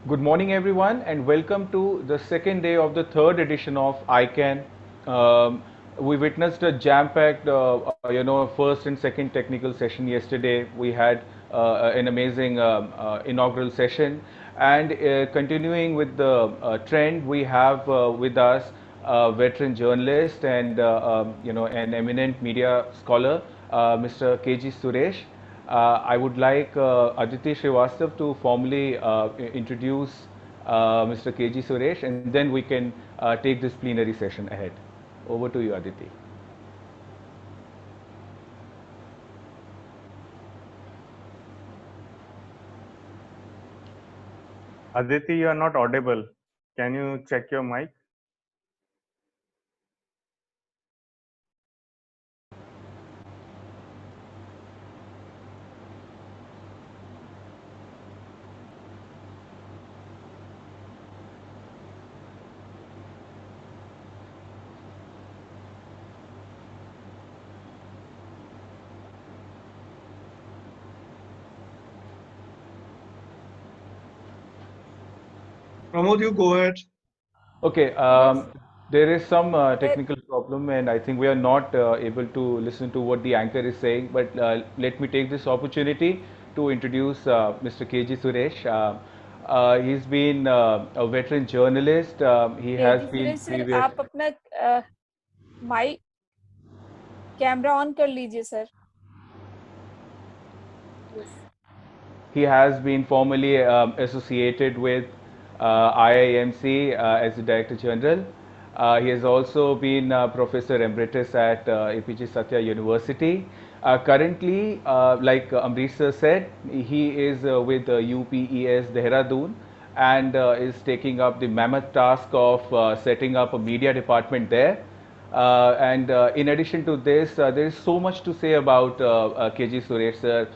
Good morning, everyone, and welcome to the second day of the third edition of ICANN. We witnessed a jam-packed, first and second technical session yesterday. We had an amazing inaugural session, and continuing with the trend, we have with us a veteran journalist and an eminent media scholar, Mr. KG Suresh. I would like Aditi Srivastav to formally introduce Mr. KG Suresh, and then we can take this plenary session ahead. Over to you, Aditi. Aditi, you are not audible. Can you check your mic? Pramod, you go ahead. Okay, there is some technical problem, and I think we are not able to listen to what the anchor is saying. But let me take this opportunity to introduce Mr. KG Suresh. He's been a veteran journalist. He has been sir previous. आप अपना mic camera on कर लीजिए sir. He has been formally associated with IIMC as the Director General. He has also been Professor Emeritus at APJ Satya University. Currently, like Amrish sir said, he is with UPES Dehradun and is taking up the mammoth task of setting up a media department there. In addition to this, there is so much to say about KG Suresh sir.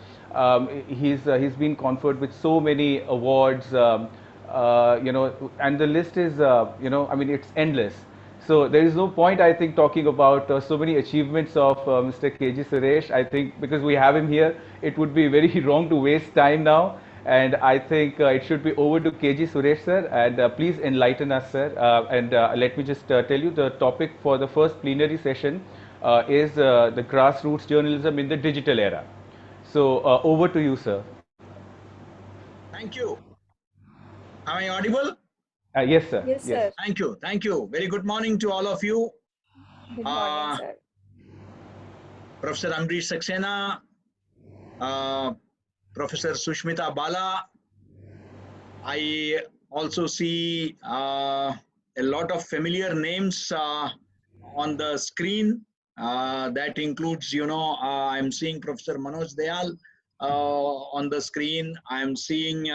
He's been conferred with so many awards, and the list is, I mean, it's endless. So there is no point, I think, talking about so many achievements of Mr. KG Suresh. I think because we have him here, it would be very wrong to waste time now. And I think it should be over to KG Suresh sir, and please enlighten us, sir. Let me just tell you the topic for the first plenary session is the grassroots journalism in the digital era. So over to you, sir. Thank you. Am I audible? Yes, sir. Yes, sir. Thank you. Thank you. Very good morning to all of you. Good morning, sir. Professor Amrish Saxena, Professor Sushmita Bala. I also see a lot of familiar names on the screen. That includes, I'm seeing Professor Manoj Dayal on the screen. I'm seeing,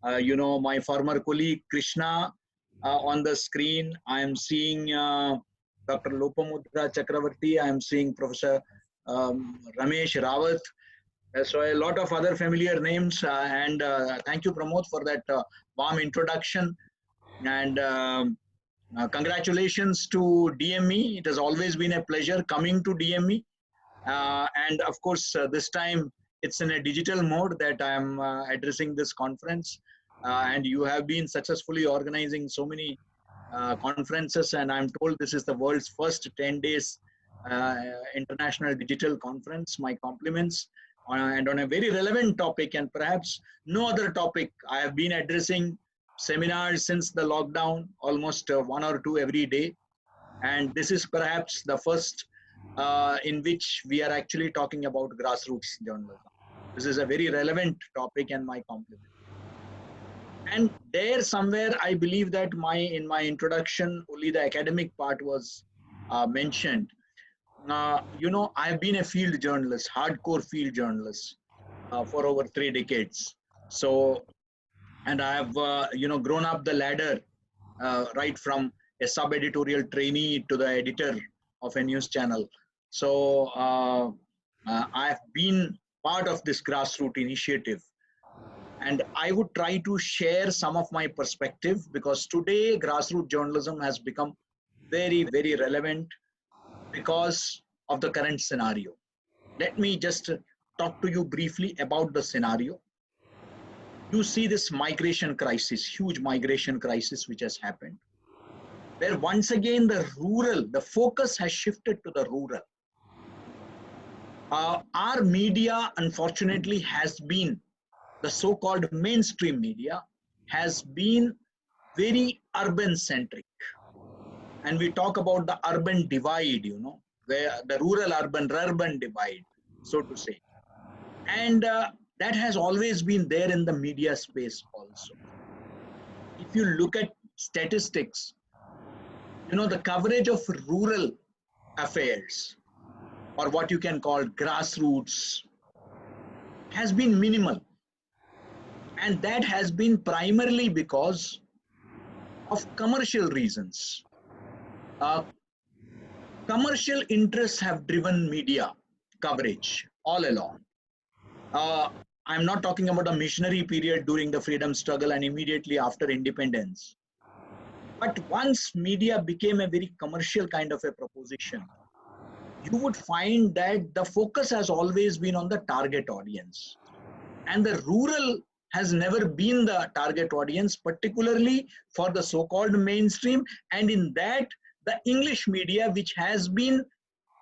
my former colleague Krishna on the screen. I'm seeing Dr. Lopamudra Chakravarti. I'm seeing Professor Ramesh Rawat. So a lot of other familiar names, and thank you, Pramod, for that warm introduction. And congratulations to DME. It has always been a pleasure coming to DME. And of course, this time it's in a digital mode that I'm addressing this conference. And you have been successfully organizing so many conferences, and I'm told this is the world's first 10 days international digital conference. My compliments. And on a very relevant topic, and perhaps no other topic. I have been addressing seminars since the lockdown, almost one or two every day. And this is perhaps the first in which we are actually talking about grassroots journalism. This is a very relevant topic, and my compliment. And there somewhere, I believe that in my introduction, only the academic part was mentioned. I've been a field journalist, hardcore field journalist for over 3 decades. So, and I have, grown up the ladder right from a sub-editorial trainee to the editor of a news channel. So I've been part of this grassroots initiative. And I would try to share some of my perspective, because today grassroots journalism has become very, very relevant because of the current scenario. Let me just talk to you briefly about the scenario. You see this migration crisis, huge migration crisis which has happened, where once again the focus has shifted to the rural. Our media, unfortunately, has been, the so-called mainstream media, has been very urban centric. And we talk about the urban divide, where the rural urban divide, so to say. And that has always been there in the media space also. If you look at statistics, the coverage of rural affairs, or what you can call grassroots, has been minimal. And that has been primarily because of commercial reasons. Commercial interests have driven media coverage all along. I'm not talking about a missionary period during the freedom struggle and immediately after independence. But once media became a very commercial kind of a proposition, you would find that the focus has always been on the target audience. And the rural has never been the target audience, particularly for the so-called mainstream. And in that, the English media, which has been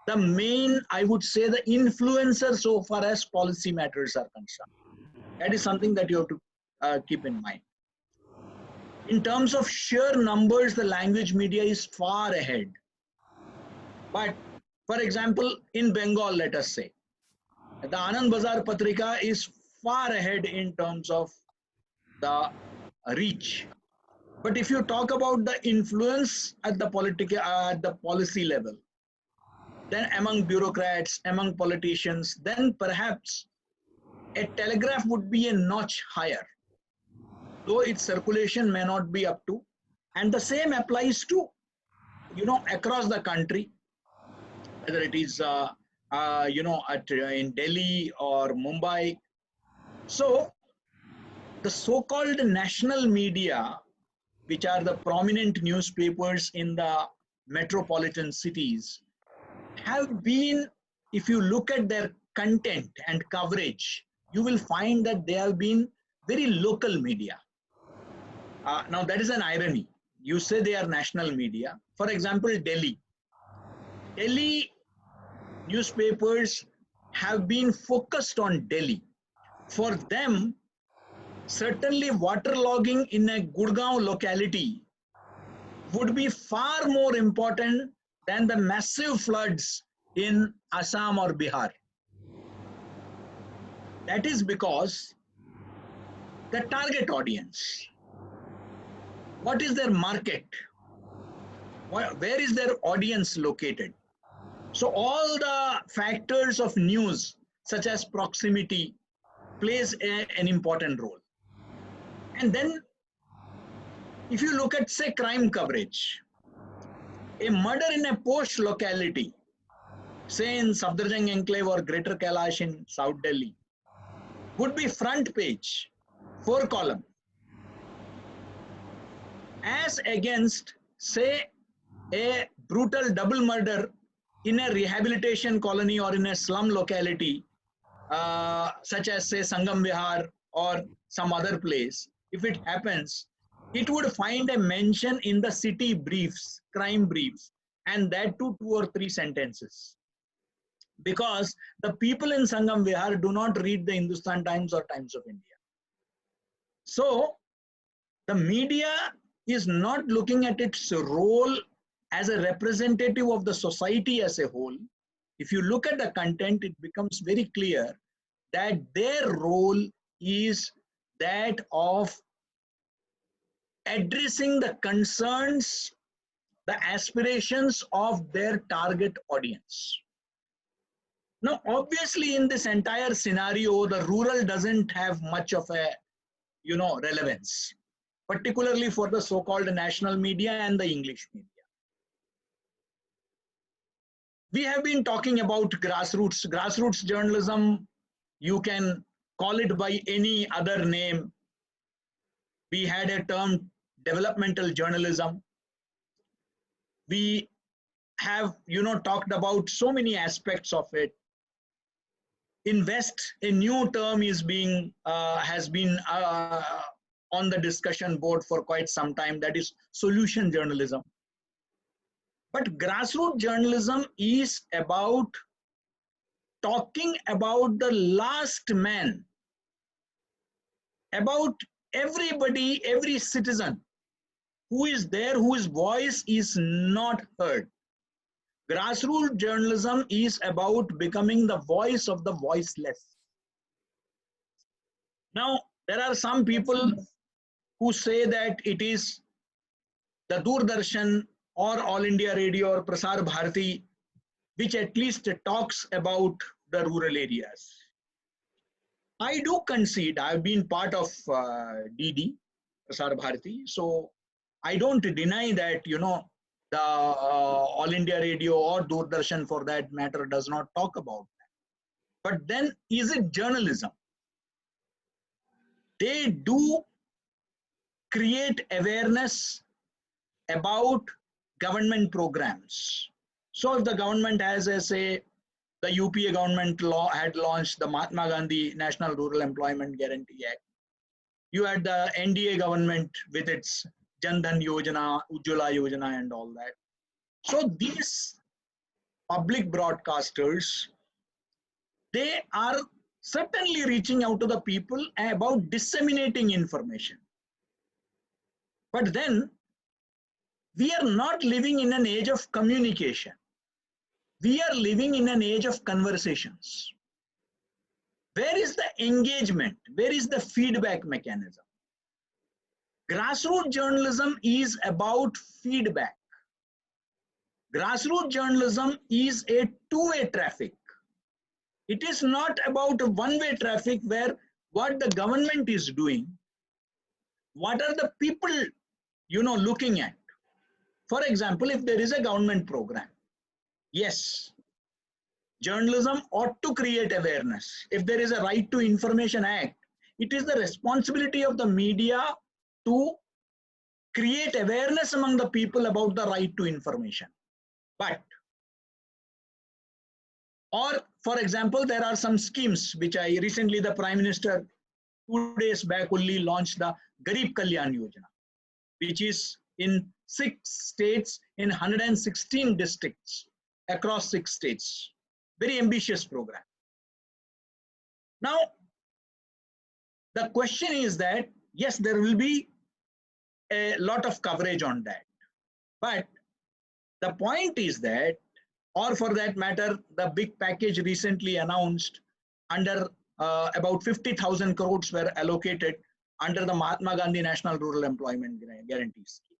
the main, I would say, the influencer so far as policy matters are concerned. That is something that you have to keep in mind. In terms of sheer numbers, the language media is far ahead. But for example, in Bengal, let us say, the Anand Bazar Patrika is far ahead in terms of the reach. But if you talk about the influence at the policy level, then among bureaucrats, among politicians, then perhaps a Telegraph would be a notch higher, though its circulation may not be up to. And the same applies to, across the country, whether it is, in Delhi or Mumbai. So the so-called national media, which are the prominent newspapers in the metropolitan cities, have been, if you look at their content and coverage, you will find that they have been very local media. Now that is an irony. You say they are national media. For example, Delhi newspapers have been focused on Delhi. For them, certainly waterlogging in a Gurgaon locality would be far more important than the massive floods in Assam or Bihar. That is because the target audience, what is their market? Where is their audience located? So all the factors of news, such as proximity, plays an important role. And then, if you look at, say, crime coverage, a murder in a posh locality, say in Safdarjung Enclave or Greater Kailash in South Delhi, would be front page, 4 column, as against, say, a brutal double murder in a rehabilitation colony or in a slum locality, such as, say, Sangam Vihar or some other place. If it happens, it would find a mention in the city briefs, crime briefs, and that too 2 or 3 sentences. Because the people in Sangam Vihar do not read the Hindustan Times or Times of India. So the media is not looking at its role as a representative of the society as a whole. If you look at the content, it becomes very clear that their role is that of addressing the concerns, the aspirations of their target audience. Now, obviously, in this entire scenario, the rural doesn't have much of a, relevance, particularly for the so-called national media and the English media. We have been talking about grassroots journalism. You can call it by any other name. We had a term developmental journalism. We have, talked about so many aspects of it. In West, a new term is has been on the discussion board for quite some time. That is solution journalism. But grassroots journalism is about talking about the last man, about everybody, every citizen who is there, whose voice is not heard. Grassroots journalism is about becoming the voice of the voiceless. Now, there are some people who say that it is the Doordarshan or All India Radio or Prasar Bharati, which at least talks about the rural areas. I do concede, I've been part of DD, Prasar Bharati, so I don't deny that, the All India Radio or Doordarshan for that matter does not talk about that. But then is it journalism? They do create awareness about government programs. So if the government has, say, the UPA government had launched the Mahatma Gandhi National Rural Employment Guarantee Act. You had the NDA government with its Jan Dhan Yojana, Ujjwala Yojana and all that. So these public broadcasters, they are certainly reaching out to the people about disseminating information. But then we are not living in an age of communication. We are living in an age of conversations. Where is the engagement? Where is the feedback mechanism? Grassroots journalism is about feedback. Grassroots journalism is a two-way traffic. It is not about a one-way traffic where what the government is doing, what are the people, looking at. For example, if there is a government program, yes, journalism ought to create awareness. If there is a Right to Information Act, it is the responsibility of the media to create awareness among the people about the right to information. But, or for example, there are some schemes which recently the Prime Minister 2 days back only launched the Garib Kalyan Yojana, which is in 6 states in 116 districts across 6 states. Very ambitious program. Now, the question is that, yes, there will be a lot of coverage on that. But the point is that, or for that matter, the big package recently announced under about 50,000 crores were allocated under the Mahatma Gandhi National Rural Employment Guarantee Scheme.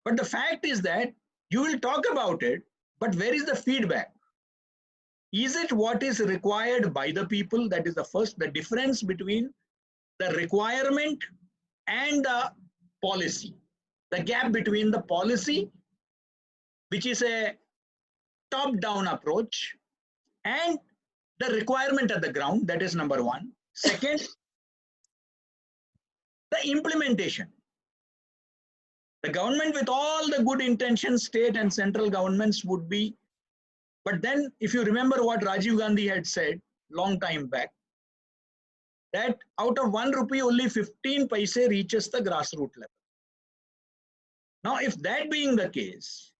But the fact is that you will talk about it, but where is the feedback? Is it what is required by the people? That is the difference between the requirement and the policy. The gap between the policy, which is a top-down approach, and the requirement at the ground, that is number one. Second, the implementation. The government with all the good intentions, state and central governments would be, but then if you remember what Rajiv Gandhi had said long time back, that out of 1 rupee only 15 paise reaches the grassroots level. Now if that being the case,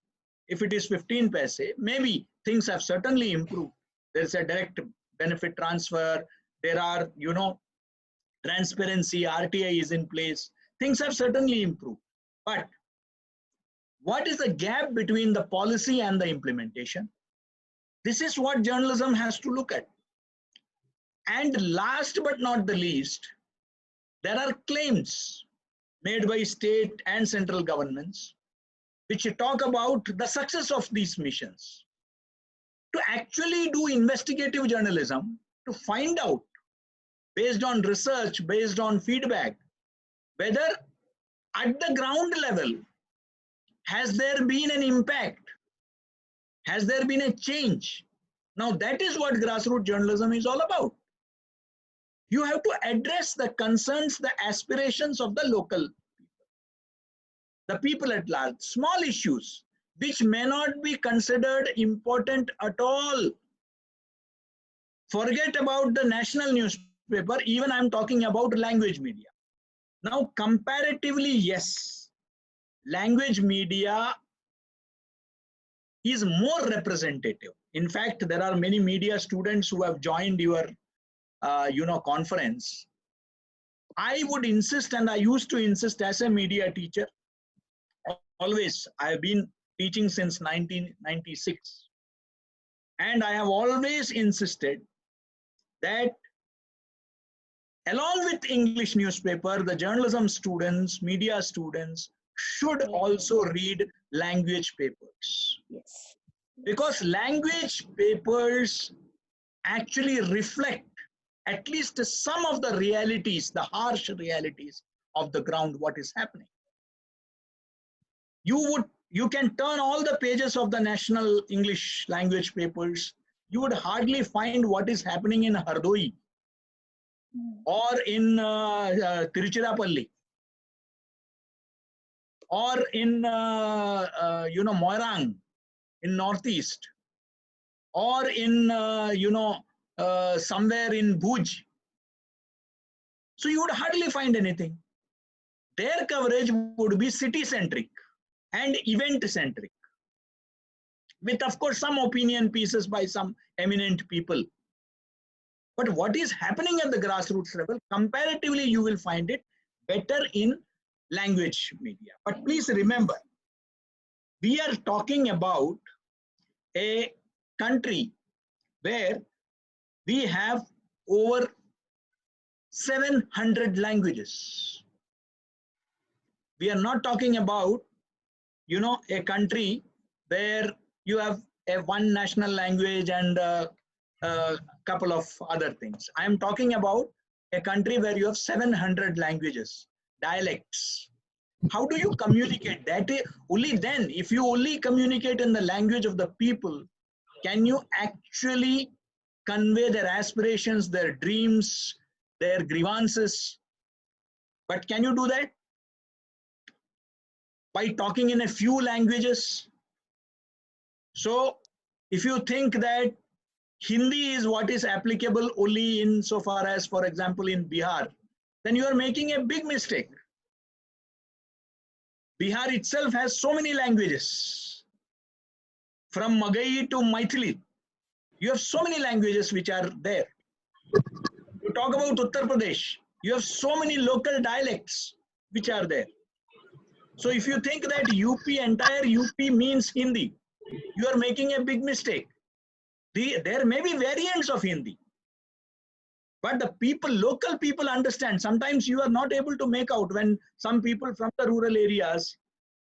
if it is 15 paise, maybe things have certainly improved. There's a direct benefit transfer, there are, transparency, RTI is in place, things have certainly improved. But what is the gap between the policy and the implementation? This is what journalism has to look at. And last but not the least, there are claims. made by state and central governments, which talk about the success of these missions, to actually do investigative journalism, to find out, based on research, based on feedback, whether at the ground level, has there been an impact? Has there been a change? Now that is what grassroots journalism is all about. You have to address the concerns, the aspirations of the local people, the people at large, small issues which may not be considered important at all. Forget about the national newspaper, even I'm talking about language media. Now, comparatively, yes, language media is more representative. In fact, there are many media students who have joined your conference. I would insist, and I used to insist as a media teacher, always, I have been teaching since 1996. And I have always insisted that along with English newspaper, the journalism students, media students should also read language papers. Yes. Because language papers actually reflect at least some of the realities, the harsh realities of the ground, what is happening. You can turn all the pages of the national English language papers, you would hardly find what is happening in Hardoi or in Tiruchirappalli or in Moirang in Northeast, or in somewhere in Bhuj. So you would hardly find anything. Their coverage would be city-centric and event-centric, with of course some opinion pieces by some eminent people. But what is happening at the grassroots level, comparatively you will find it better in language media. But please remember, we are talking about a country where we have over 700 languages. We are not talking about, a country where you have one national language and a couple of other things. I am talking about a country where you have 700 languages, dialects. How do you communicate? That is only then, if you only communicate in the language of the people, can you actually convey their aspirations, their dreams, their grievances? But can you do that by talking in a few languages? So if you think that Hindi is what is applicable only in so far as, for example, in Bihar, then you are making a big mistake. Bihar itself has so many languages, from Magai to Maithili. You have so many languages which are there. You talk about Uttar Pradesh, you have so many local dialects which are there. So if you think that entire UP means Hindi, you are making a big mistake. There may be variants of Hindi, but the people, local people understand. Sometimes you are not able to make out when some people from the rural areas,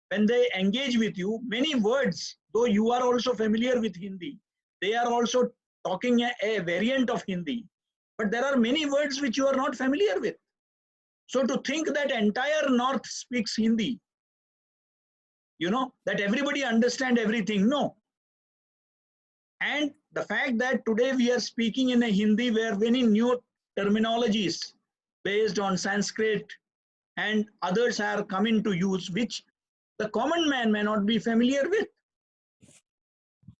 when they engage with you, many words, though you are also familiar with Hindi, they are also talking a variant of Hindi, but there are many words which you are not familiar with. So to think that entire North speaks Hindi, that everybody understand everything, no. And the fact that today we are speaking in a Hindi where many new terminologies based on Sanskrit and others are coming to use, which the common man may not be familiar with.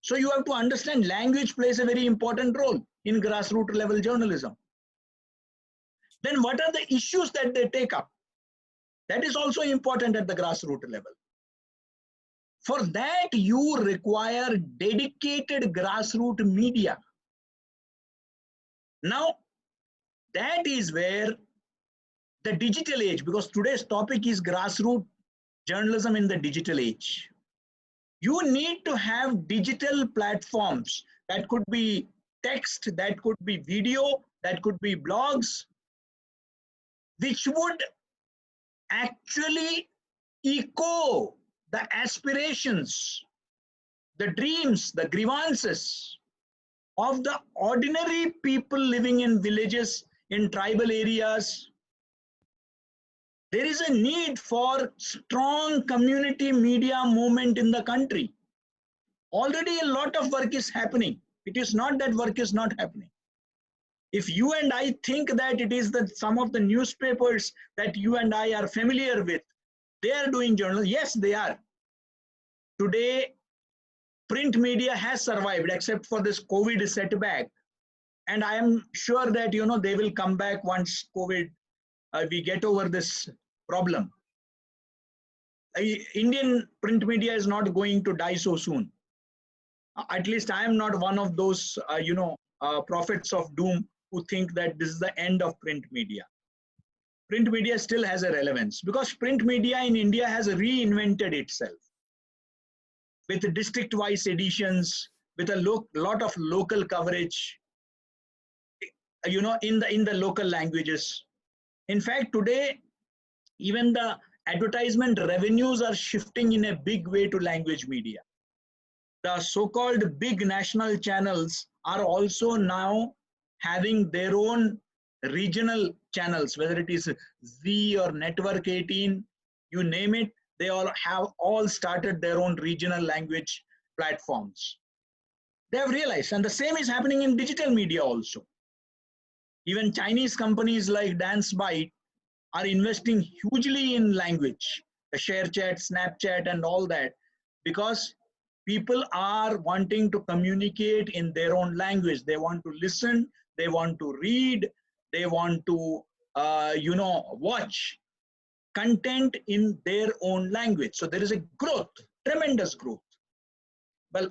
So you have to understand language plays a very important role in grassroots level journalism. Then what are the issues that they take up? That is also important at the grassroots level. For that, you require dedicated grassroots media. Now, that is where the digital age, because today's topic is grassroots journalism in the digital age. You need to have digital platforms that could be text, that could be video, that could be blogs, which would actually echo the aspirations, the dreams, the grievances of the ordinary people living in villages, in tribal areas. There is a need for strong community media movement in the country. Already a lot of work is happening. It is not that work is not happening. If you and I think that it is that some of the newspapers that you and I are familiar with, they are doing journalism. Yes, they are. Today, print media has survived except for this COVID setback. And I am sure that, they will come back once COVID, we get over this problem. Indian print media is not going to die so soon. At least I am not one of those, prophets of doom who think that this is the end of print media. Print media still has a relevance because print media in India has reinvented itself with district-wise editions, with a lot of local coverage, in the local languages. In fact, today, even the advertisement revenues are shifting in a big way to language media. The so-called big national channels are also now having their own regional channels, whether it is Zee or Network 18, you name it, they all have started their own regional language platforms. They have realized, and the same is happening in digital media also. Even Chinese companies like DanceByte are investing hugely in language, the ShareChat, Snapchat, and all that, because people are wanting to communicate in their own language. They want to listen, they want to read, they want to, watch content in their own language. So there is a growth, tremendous growth. Well,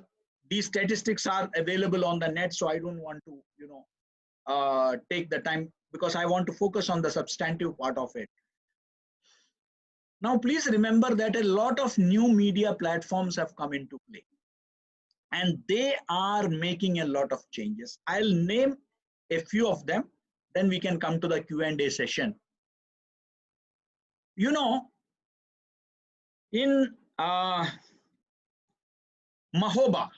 these statistics are available on the net, so I don't want to, take the time because I want to focus on the substantive part of it. Now, please remember that a lot of new media platforms have come into play and they are making a lot of changes. I'll name a few of them, then we can come to the Q&A session. In Mahoba,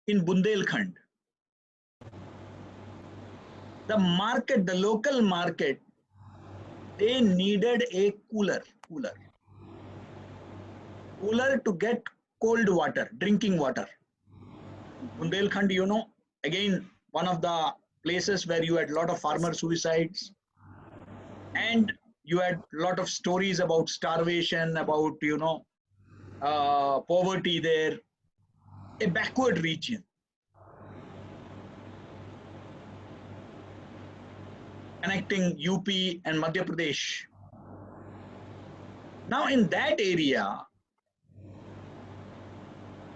in Bundelkhand, the market, the local market, they needed a cooler to get cold water, drinking water. Bundelkhand, again, one of the places where you had a lot of farmer suicides and you had a lot of stories about starvation, about, poverty there, a backward region. Connecting UP and Madhya Pradesh. Now in that area,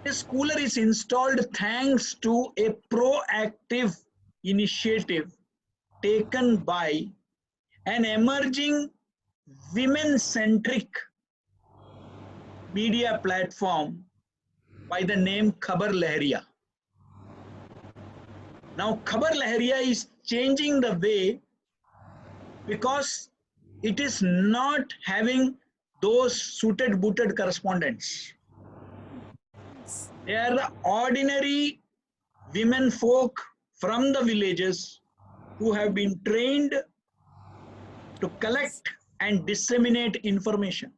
this cooler is installed thanks to a proactive initiative taken by an emerging women-centric media platform by the name Khabar Lahariya. Now Khabar Lahariya is changing the way because it is not having those suited booted correspondents. They are the ordinary women folk from the villages who have been trained to collect and disseminate information.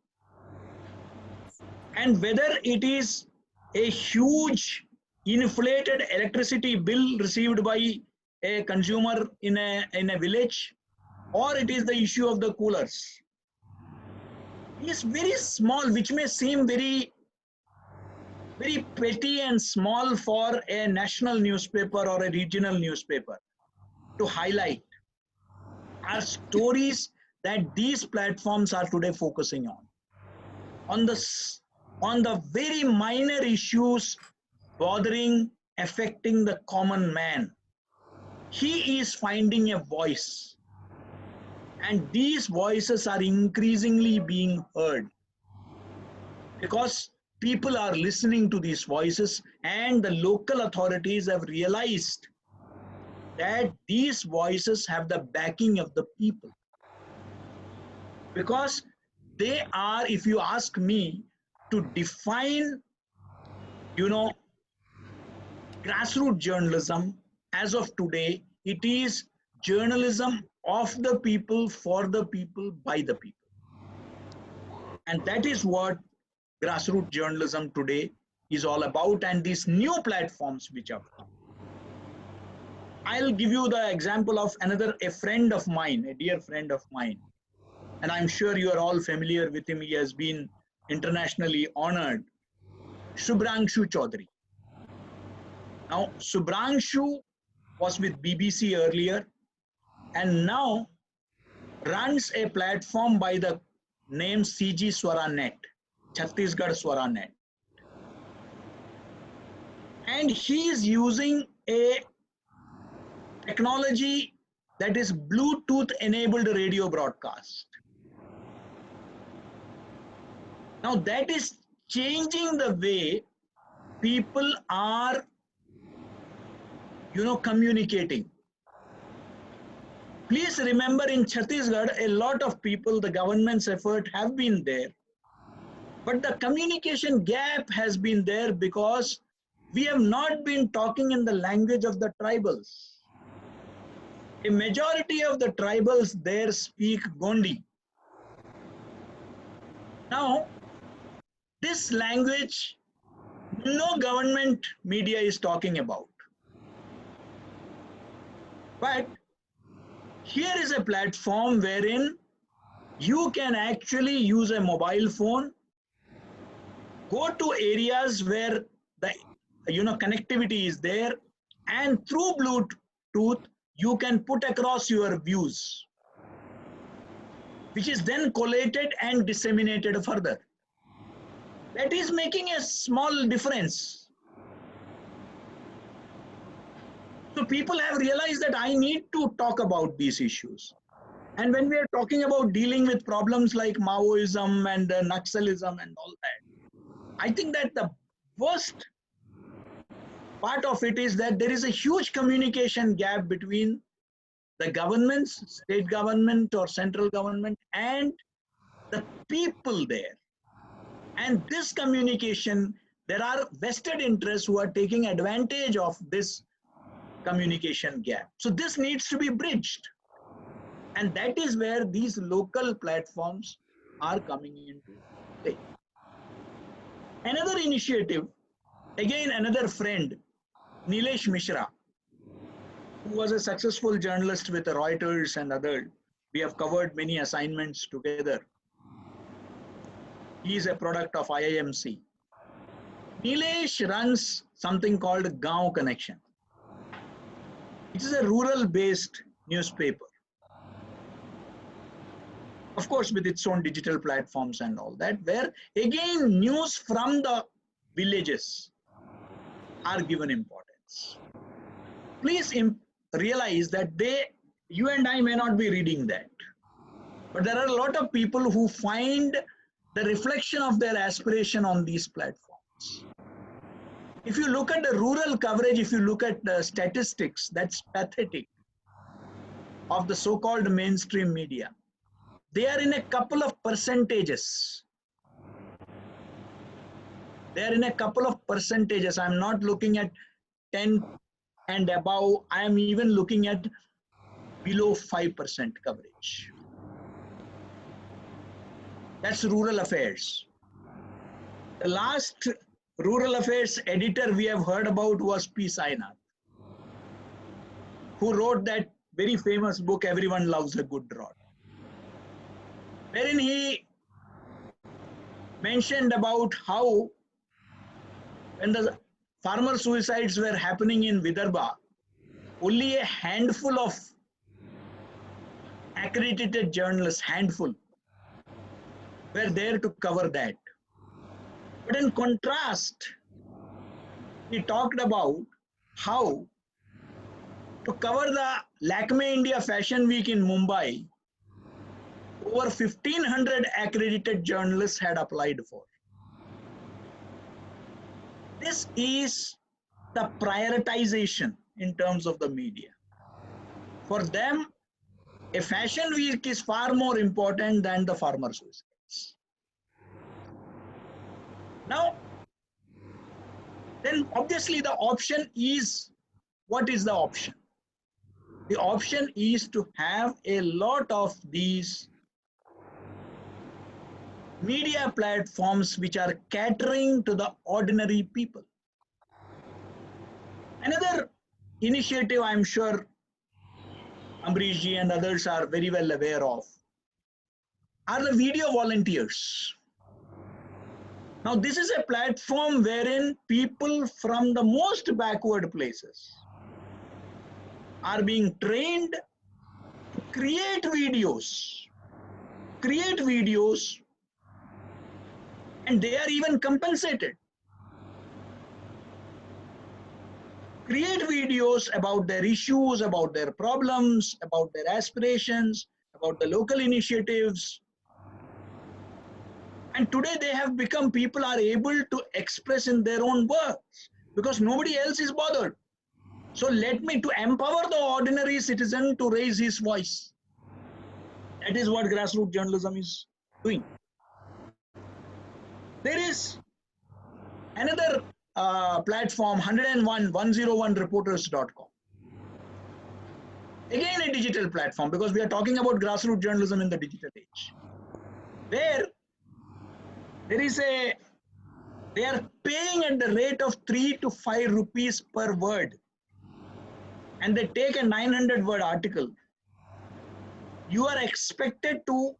And whether it is a huge inflated electricity bill received by a consumer in a village, or it is the issue of the coolers, it is very small, which may seem very petty and small for a national newspaper or a regional newspaper to highlight, are stories that these platforms are today focusing on the very minor issues affecting the common man. He is finding a voice, and these voices are increasingly being heard because people are listening to these voices, and the local authorities have realized that these voices have the backing of the people. because they are, if you ask me to define, grassroots journalism as of today, it is journalism of the people, for the people, by the people. And that is what grassroots journalism today is all about, and these new platforms which have come. I'll give you the example of a friend of mine, a dear friend of mine, and I'm sure you are all familiar with him. He has been internationally honored, Shubhranshu Chaudhary. Now, Shubhranshu was with BBC earlier and now runs a platform by the name CG Swaranet, Chhattisgarh Swaranet. And he is using a technology that is Bluetooth enabled radio broadcast. Now that is changing the way people are, communicating. Please remember, in Chhattisgarh, a lot of people, the government's effort have been there, but the communication gap has been there because we have not been talking in the language of the tribals. A majority of the tribals there speak Gondi. Now, this language, no government media is talking about. But here is a platform wherein you can actually use a mobile phone, go to areas where the connectivity is there, and through Bluetooth you can put across your views, which is then collated and disseminated further. That is making a small difference. So people have realized that I need to talk about these issues. And when we are talking about dealing with problems like Maoism and Naxalism and all that, I think that the worst part of it is that there is a huge communication gap between the governments, state government or central government, and the people there. And this communication, there are vested interests who are taking advantage of this communication gap. So this needs to be bridged. And that is where these local platforms are coming into play. Another initiative, again, another friend, Nilesh Mishra, who was a successful journalist with Reuters and others. We have covered many assignments together. He is a product of IIMC. Nilesh runs something called Gaon Connection. It is a rural-based newspaper. Of course, with its own digital platforms and all that, where again news from the villages are given importance. Please realize that you and I may not be reading that, but there are a lot of people who find the reflection of their aspiration on these platforms. If you look at the rural coverage, if you look at the statistics, that's pathetic, of the so-called mainstream media. They are in a couple of percentages. They are in a couple of percentages. I'm not looking at 10 and above. I am even looking at below 5% coverage. That's rural affairs. The last rural affairs editor we have heard about was P. Sainath, who wrote that very famous book, Everyone Loves a Good Rod, wherein he mentioned about how when the farmer suicides were happening in Vidarbha, only a handful of accredited journalists, were there to cover that. But in contrast, he talked about how to cover the Lakme India Fashion Week in Mumbai, over 1,500 accredited journalists had applied for. This is the prioritization in terms of the media. For them, A fashion week is far more important than the farmer suicides. Now, then obviously the option is, what is the option? The option is to have a lot of these media platforms which are catering to the ordinary people. Another initiative I'm sure Ambrish ji and others are very well aware of are the video volunteers. Now, this is a platform wherein people from the most backward places are being trained to create videos, and they are even compensated. Create videos about their issues, about their problems, about their aspirations, about the local initiatives. And today they have become, people are able to express in their own words because nobody else is bothered. So let me to empower the ordinary citizen to raise his voice. That is what grassroots journalism is doing. There is another platform, 101reporters.com. Again, a digital platform, because we are talking about grassroots journalism in the digital age, where they are paying at the rate of 3 to 5 rupees per word, and they take a 900-word article. You are expected to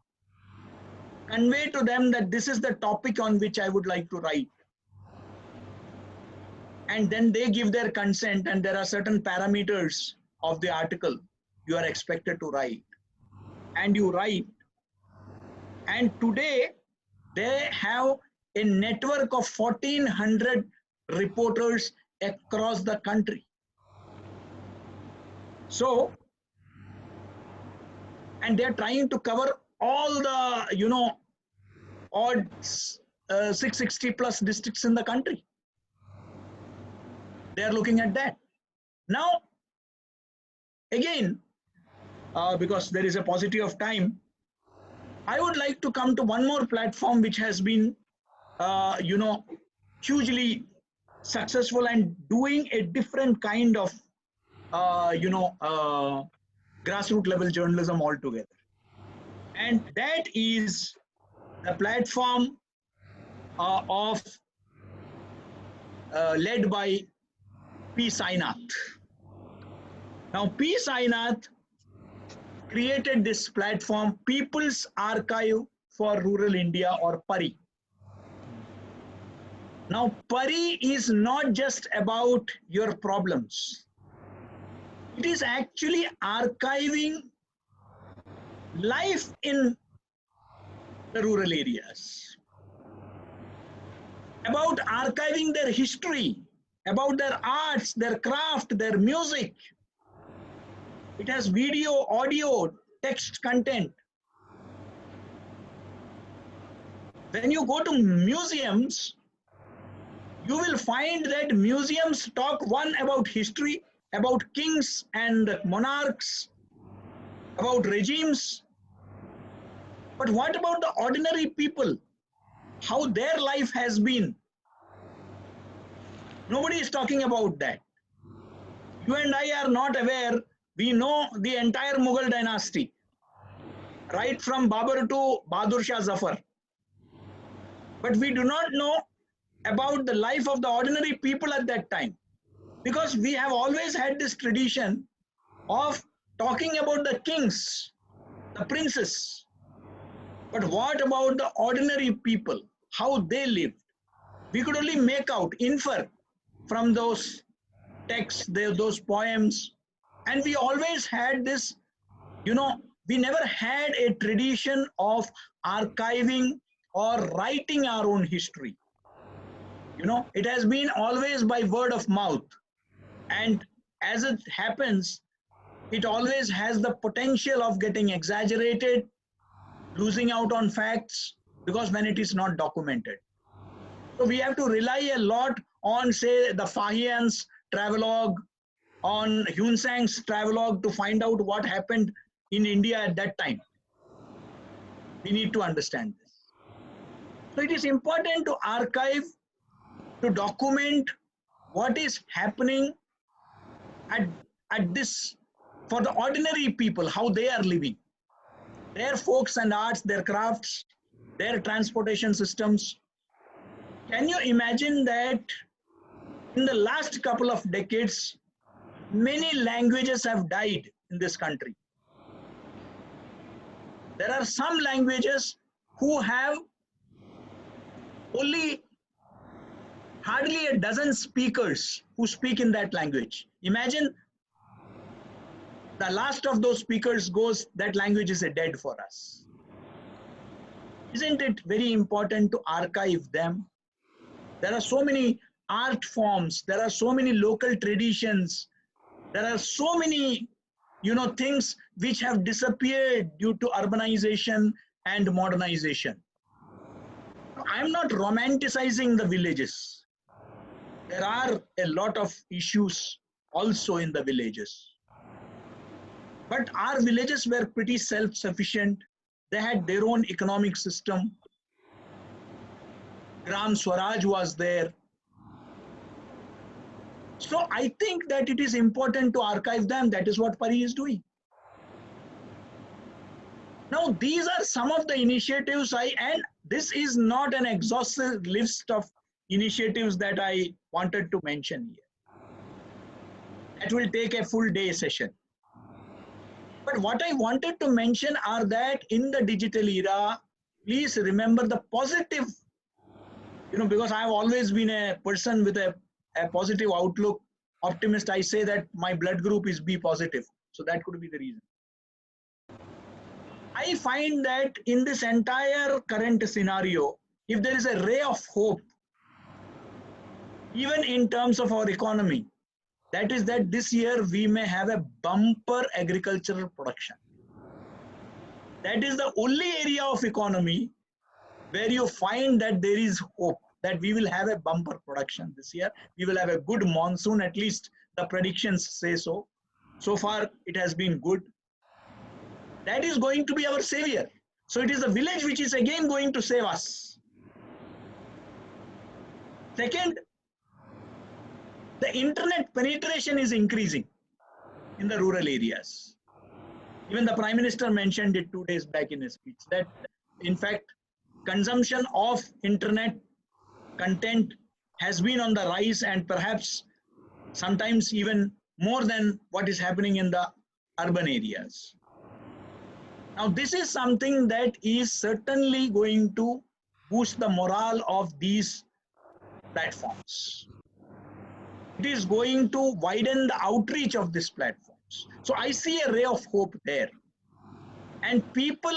convey to them that this is the topic on which I would like to write. And then they give their consent, and there are certain parameters of the article you are expected to write. And you write. And today, they have a network of 1,400 reporters across the country. So, and they're trying to cover all the, odd 660 plus districts in the country. They're looking at that. Now, again, because there is a paucity of time, I would like to come to one more platform which has been, hugely successful and doing a different kind of, grassroots level journalism altogether. And that is the platform led by P. Sainath. Now, P. Sainath created this platform, People's Archive for Rural India, or PARI. Now, PARI is not just about your problems. It is actually archiving life in the rural areas, about archiving their history, about their arts, their craft, their music. It has video, audio, text content. When you go to museums, you will find that museums talk one about history, about kings and monarchs, about regimes. But what about the ordinary people? How their life has been? Nobody is talking about that. You and I are not aware. We know the entire Mughal dynasty, right from Babur to Bahadur Shah Zafar. But we do not know about the life of the ordinary people at that time, because we have always had this tradition of talking about the kings, the princes. But what about the ordinary people, how they lived? We could only make out, infer from those texts, those poems. And we always had this, we never had a tradition of archiving or writing our own history. It has been always by word of mouth. And as it happens, it always has the potential of getting exaggerated, losing out on facts, because when it is not documented. So we have to rely a lot on, say, the Fahian's travelogue, on Hyun Sang's travelogue to find out what happened in India at that time. We need to understand this. So it is important to archive, to document what is happening at this, for the ordinary people, how they are living, their folks and arts, their crafts, their transportation systems. Can you imagine that in the last couple of decades, many languages have died in this country? There are some languages who have only hardly a dozen speakers who speak in that language. Imagine the last of those speakers goes, that language is dead for us. Isn't it very important to archive them? There are so many art forms, there are so many local traditions, there are so many, things which have disappeared due to urbanization and modernization. I'm not romanticizing the villages. There are a lot of issues also in the villages. But our villages were pretty self-sufficient. They had their own economic system. Gram Swaraj was there. So I think that it is important to archive them. That is what Pari is doing. Now, these are some of the initiatives and this is not an exhaustive list of initiatives that I wanted to mention here. That will take a full day session. But what I wanted to mention are that in the digital era, please remember the positive, because I have always been a person with a positive outlook, optimist. I say that my blood group is B positive. So that could be the reason. I find that in this entire current scenario, if there is a ray of hope, even in terms of our economy, that is that this year we may have a bumper agricultural production. That is the only area of economy where you find that there is hope that we will have a bumper production this year. We will have a good monsoon, at least the predictions say so. So far, it has been good. That is going to be our savior. So it is the village which is again going to save us. Second, the internet penetration is increasing in the rural areas. Even the Prime Minister mentioned it 2 days back in his speech that, in fact, consumption of internet content has been on the rise and perhaps sometimes even more than what is happening in the urban areas. Now, this is something that is certainly going to boost the morale of these platforms. It is going to widen the outreach of these platforms. So I see a ray of hope there. And people,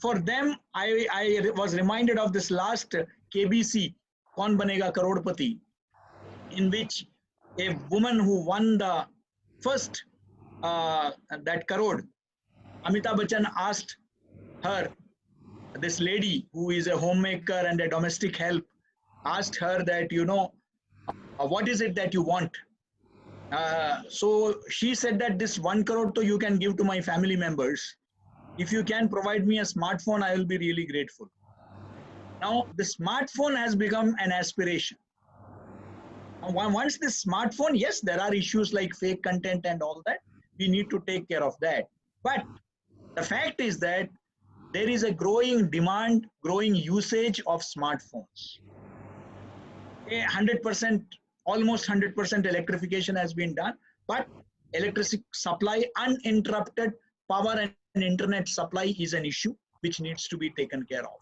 for them, I was reminded of this last KBC, Kaun Banega Karodpati, in which a woman who won the first, that crore, Amitabh Bachchan asked her, this lady who is a homemaker and a domestic help, asked her that, what is it that you want? So she said that this 1 crore to you can give to my family members. If you can provide me a smartphone, I will be really grateful. Now, the smartphone has become an aspiration. Once this smartphone, yes, there are issues like fake content and all that. We need to take care of that. But the fact is that there is a growing demand, growing usage of smartphones. 100%, almost 100% electrification has been done, but electricity supply, uninterrupted power and internet supply is an issue which needs to be taken care of.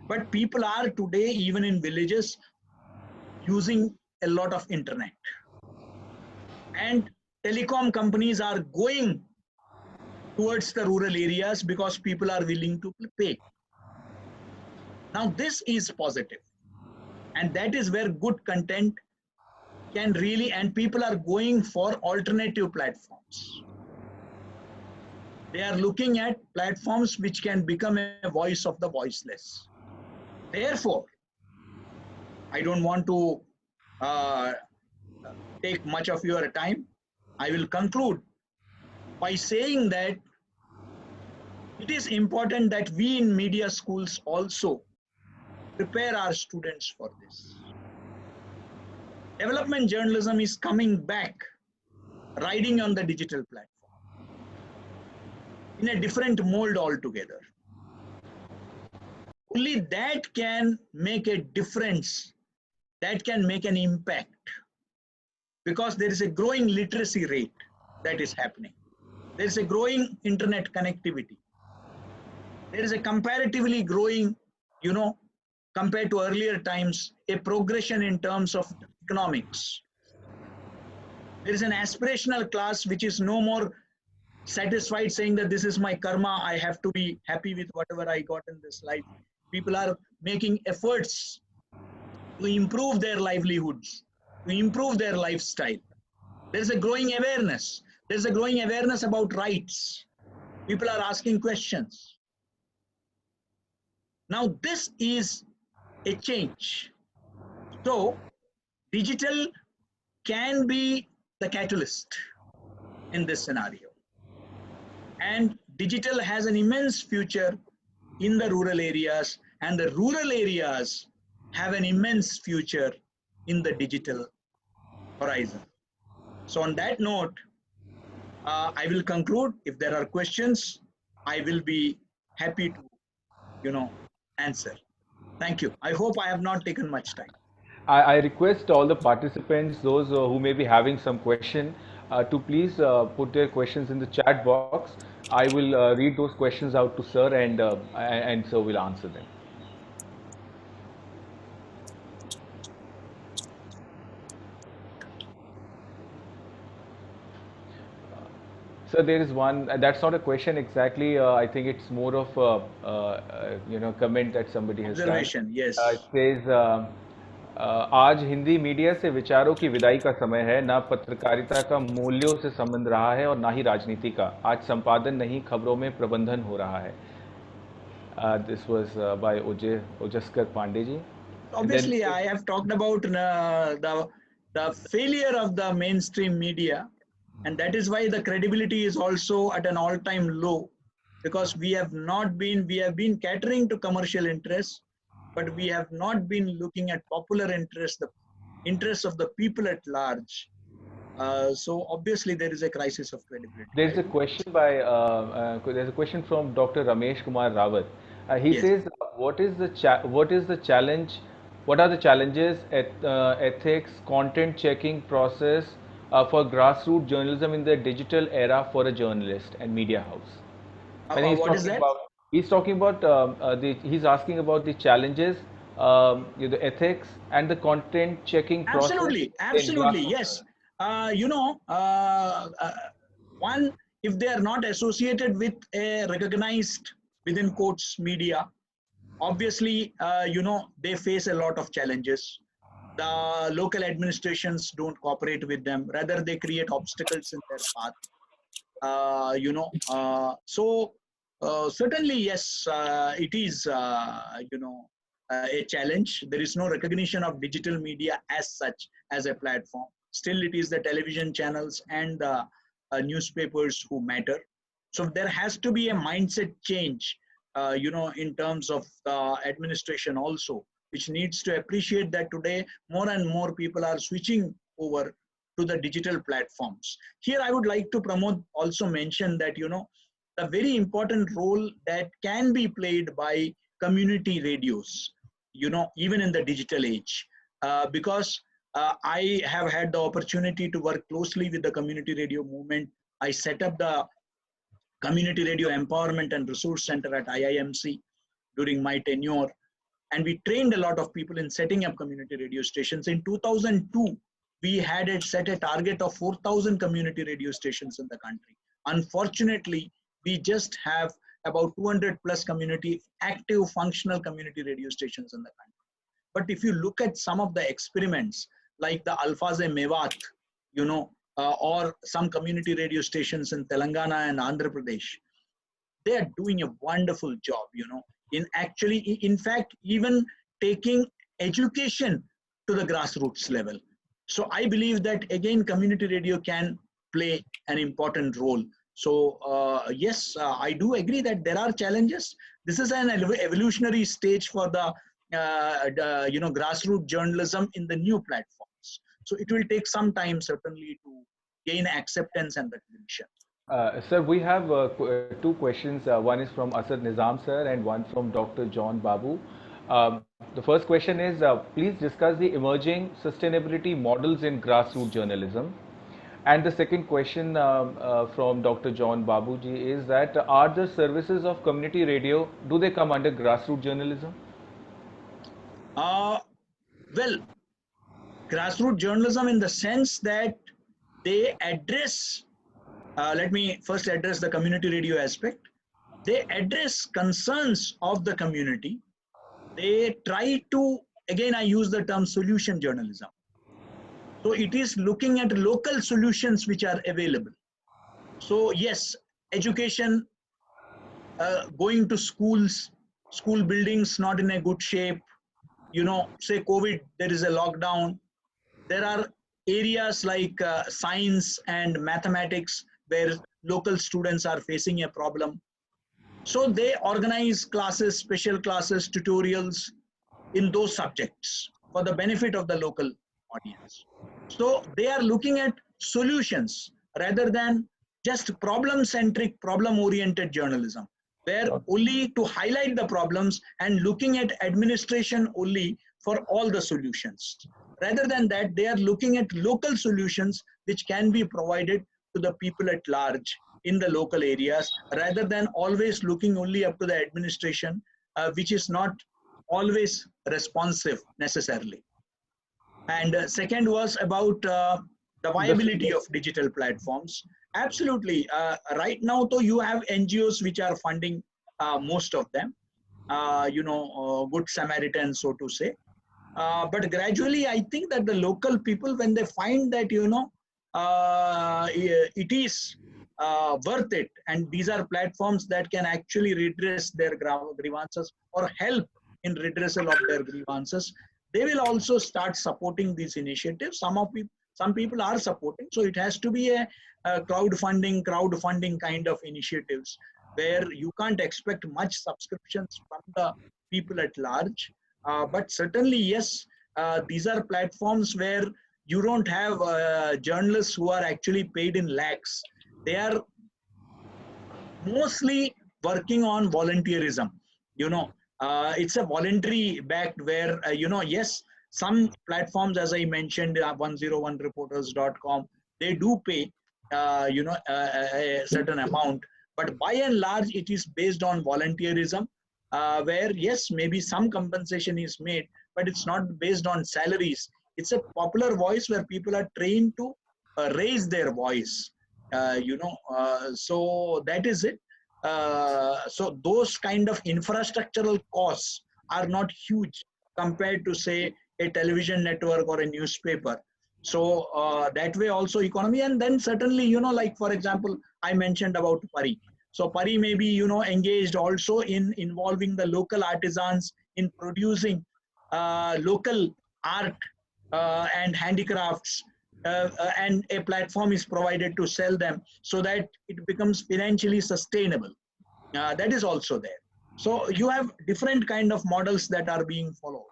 But people are today, even in villages, using a lot of internet. And telecom companies are going towards the rural areas because people are willing to pay. Now, this is positive. And that is where good content can really, and people are going for alternative platforms. They are looking at platforms which can become a voice of the voiceless. Therefore, I don't want to take much of your time. I will conclude by saying that It is important that we in media schools also prepare our students for this. Development journalism is coming back, riding on the digital platform in a different mold altogether. Only that can make a difference, that can make an impact, because there is a growing literacy rate that is happening. There is a growing internet connectivity. There is a comparatively growing, compared to earlier times, a progression in terms of economics. There is an aspirational class which is no more satisfied saying that this is my karma, I have to be happy with whatever I got in this life. People are making efforts to improve their livelihoods, to improve their lifestyle. There's a growing awareness. There's a growing awareness about rights. People are asking questions. Now, this is a change. So, digital can be the catalyst in this scenario. And digital has an immense future in the rural areas, and the rural areas have an immense future in the digital horizon. So on that note, I will conclude. If there are questions, I will be happy to, answer. Thank you. I hope I have not taken much time. I request all the participants, those who may be having some question, to please put their questions in the chat box. I will read those questions out to sir, and sir will answer them. So there is one. That's not a question exactly. I think it's more of a comment that somebody has done. Observation, yes. It says, आज Hindi media से विचारों की विदाई का समय है, ना पत्रकारिता का मूल्यों से संबंध रहा है और ना ही राजनीति का. आज संपादन नहीं, खबरों में प्रबंधन हो रहा है. This was by Ojaskar Pandey ji. Obviously, I have talked about the failure of the mainstream media, and that is why the credibility is also at an all-time low, because we have been catering to commercial interests, but we have not been looking at popular interests, the interests of the people at large. So obviously there is a crisis of credibility. There's a question there's a question from Dr. Ramesh Kumar Rawat. He Yes. says, what is the challenge? What are the challenges, ethics, content checking process for grassroots journalism in the digital era for a journalist and media house? And What is that? He's talking about he's asking about the challenges, the ethics and the content checking process. Absolutely, yes. One, if they are not associated with a recognized, within quotes, media, obviously, they face a lot of challenges. The local administrations don't cooperate with them. Rather, they create obstacles in their path. Certainly, yes, it is, a challenge. There is no recognition of digital media as such as a platform. Still, it is the television channels and the newspapers who matter. So there has to be a mindset change, in terms of the administration also, which needs to appreciate that today more and more people are switching over to the digital platforms. Here, I would like to also mention that, the very important role that can be played by community radios, even in the digital age, because I have had the opportunity to work closely with the community radio movement. I set up the Community Radio Empowerment and Resource Center at IIMC during my tenure, and we trained a lot of people in setting up community radio stations. In 2002, we had set a target of 4,000 community radio stations in the country. Unfortunately, we just have about 200 plus active functional community radio stations in the country. But if you look at some of the experiments like the Alfaze Mewat, or some community radio stations in Telangana and Andhra Pradesh, they are doing a wonderful job, in fact, even taking education to the grassroots level. So I believe that again, community radio can play an important role So yes, I do agree that there are challenges. This is an evolutionary stage for the grassroots journalism in the new platforms. So it will take some time certainly to gain acceptance and recognition. Sir, we have two questions. One is from Asad Nizam sir and one from Dr. John Babu. The first question is, please discuss the emerging sustainability models in grassroots journalism. And the second question from Dr. John Babuji is that are the services of community radio, do they come under grassroots journalism? Well, grassroots journalism in the sense that they address, let me first address the community radio aspect. They address concerns of the community. They try to, again, I use the term solution journalism. So it is looking at local solutions which are available. So yes, education, going to schools, school buildings not in a good shape, say COVID, there is a lockdown. There are areas like science and mathematics where local students are facing a problem. So they organize classes, special classes, tutorials in those subjects for the benefit of the local audience. So they are looking at solutions rather than just problem-centric, problem-oriented journalism, where only to highlight the problems and looking at administration only for all the solutions. Rather than that, they are looking at local solutions which can be provided to the people at large in the local areas, rather than always looking only up to the administration, which is not always responsive necessarily. And second was about the viability of digital platforms. Absolutely. Right now, though, you have NGOs which are funding most of them, Good Samaritan, so to say. But gradually, I think that the local people, when they find that, it is worth it, and these are platforms that can actually redress their grievances or help in redressal of their grievances, they will also start supporting these initiatives. Some people are supporting, so it has to be a crowdfunding kind of initiatives where you can't expect much subscriptions from the people at large. But certainly, yes, these are platforms where you don't have journalists who are actually paid in lakhs. They are mostly working on volunteerism. It's a voluntary backed where, yes, some platforms, as I mentioned, 101reporters.com, they do pay, a certain amount. But by and large, it is based on volunteerism, where, yes, maybe some compensation is made, but it's not based on salaries. It's a popular voice where people are trained to raise their voice, so that is it. So those kind of infrastructural costs are not huge compared to, say, a television network or a newspaper. So that way also economy. And then certainly, like for example, I mentioned about Pari. So Pari may be, engaged also in involving the local artisans in producing local art and handicrafts, and a platform is provided to sell them so that it becomes financially sustainable. That is also there. So you have different kind of models that are being followed.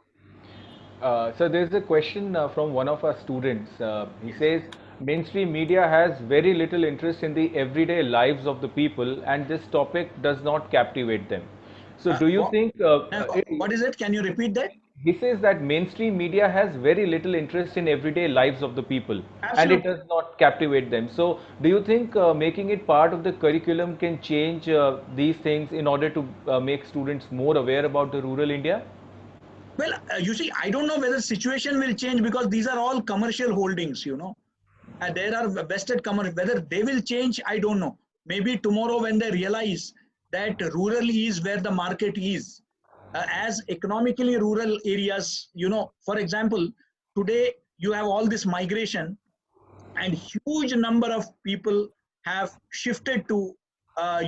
So there's a question from one of our students. He says, mainstream media has very little interest in the everyday lives of the people, and this topic does not captivate them. So do you think... what is it? Can you repeat that? He says that mainstream media has very little interest in everyday lives of the people. Absolutely. And it does not captivate them. So do you think making it part of the curriculum can change these things in order to make students more aware about the rural India? Well, you see, I don't know whether situation will change because these are all commercial holdings, and there are vested commercial. Whether they will change, I don't know. Maybe tomorrow when they realize that rural is where the market is, as economically rural areas, for example, today you have all this migration and huge number of people have shifted to, to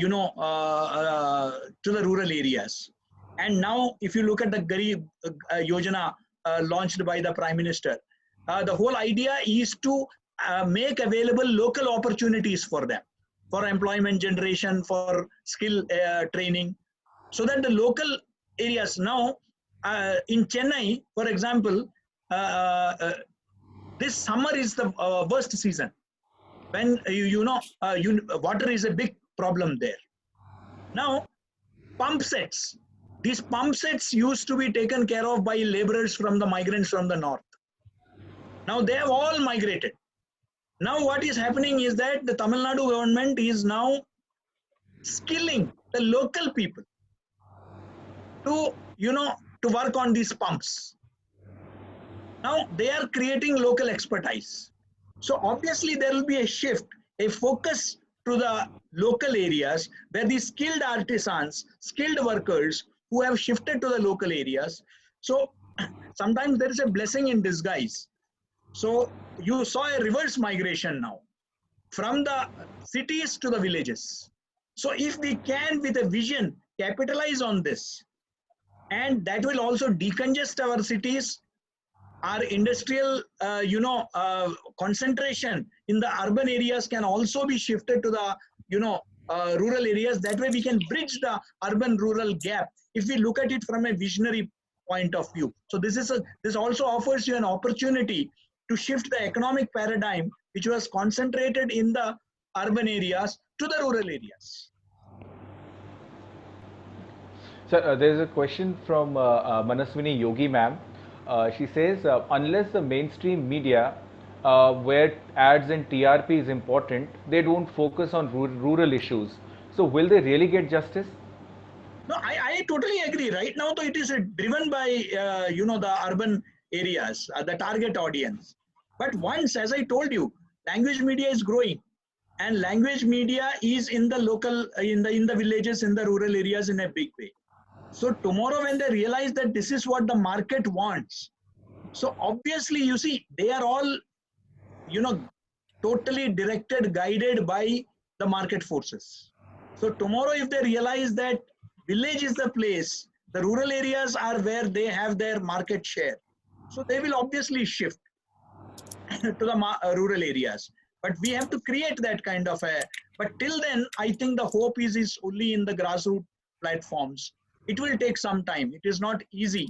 the rural areas. And now, if you look at the Garib Yojana launched by the Prime Minister, the whole idea is to make available local opportunities for them. for employment generation, for skill training, so that the local areas now in Chennai, for example, this summer is the worst season when water is a big problem there. Now, pump sets. These pump sets used to be taken care of by laborers from the migrants from the north. Now they have all migrated. Now what is happening is that the Tamil Nadu government is now skilling the local people to, to work on these pumps. Now they are creating local expertise. So obviously there will be a shift, a focus to the local areas where the skilled artisans, skilled workers who have shifted to the local areas. So sometimes there is a blessing in disguise. So you saw a reverse migration now from the cities to the villages. So if we can, with a vision, capitalize on this, and that will also decongest our cities, our industrial, concentration in the urban areas can also be shifted to the, rural areas. That way we can bridge the urban-rural gap if we look at it from a visionary point of view. So this also offers you an opportunity to shift the economic paradigm, which was concentrated in the urban areas, to the rural areas. Sir, there is a question from Manaswini Yogi ma'am. She says, unless the mainstream media, where ads and TRP is important, they don't focus on rural issues. So will they really get justice? No, I totally agree. Right now, though, it is driven by, the urban areas, the target audience. But once, as I told you, language media is growing, and language media is in the local, in the villages, in the rural areas in a big way. So tomorrow when they realize that this is what the market wants, so obviously, you see, they are all, totally directed, guided by the market forces. So tomorrow if they realize that village is the place, the rural areas are where they have their market share, so they will obviously shift to the rural areas. But we have to create that kind of but till then, I think the hope is only in the grassroots platforms. It will take some time. It is not easy.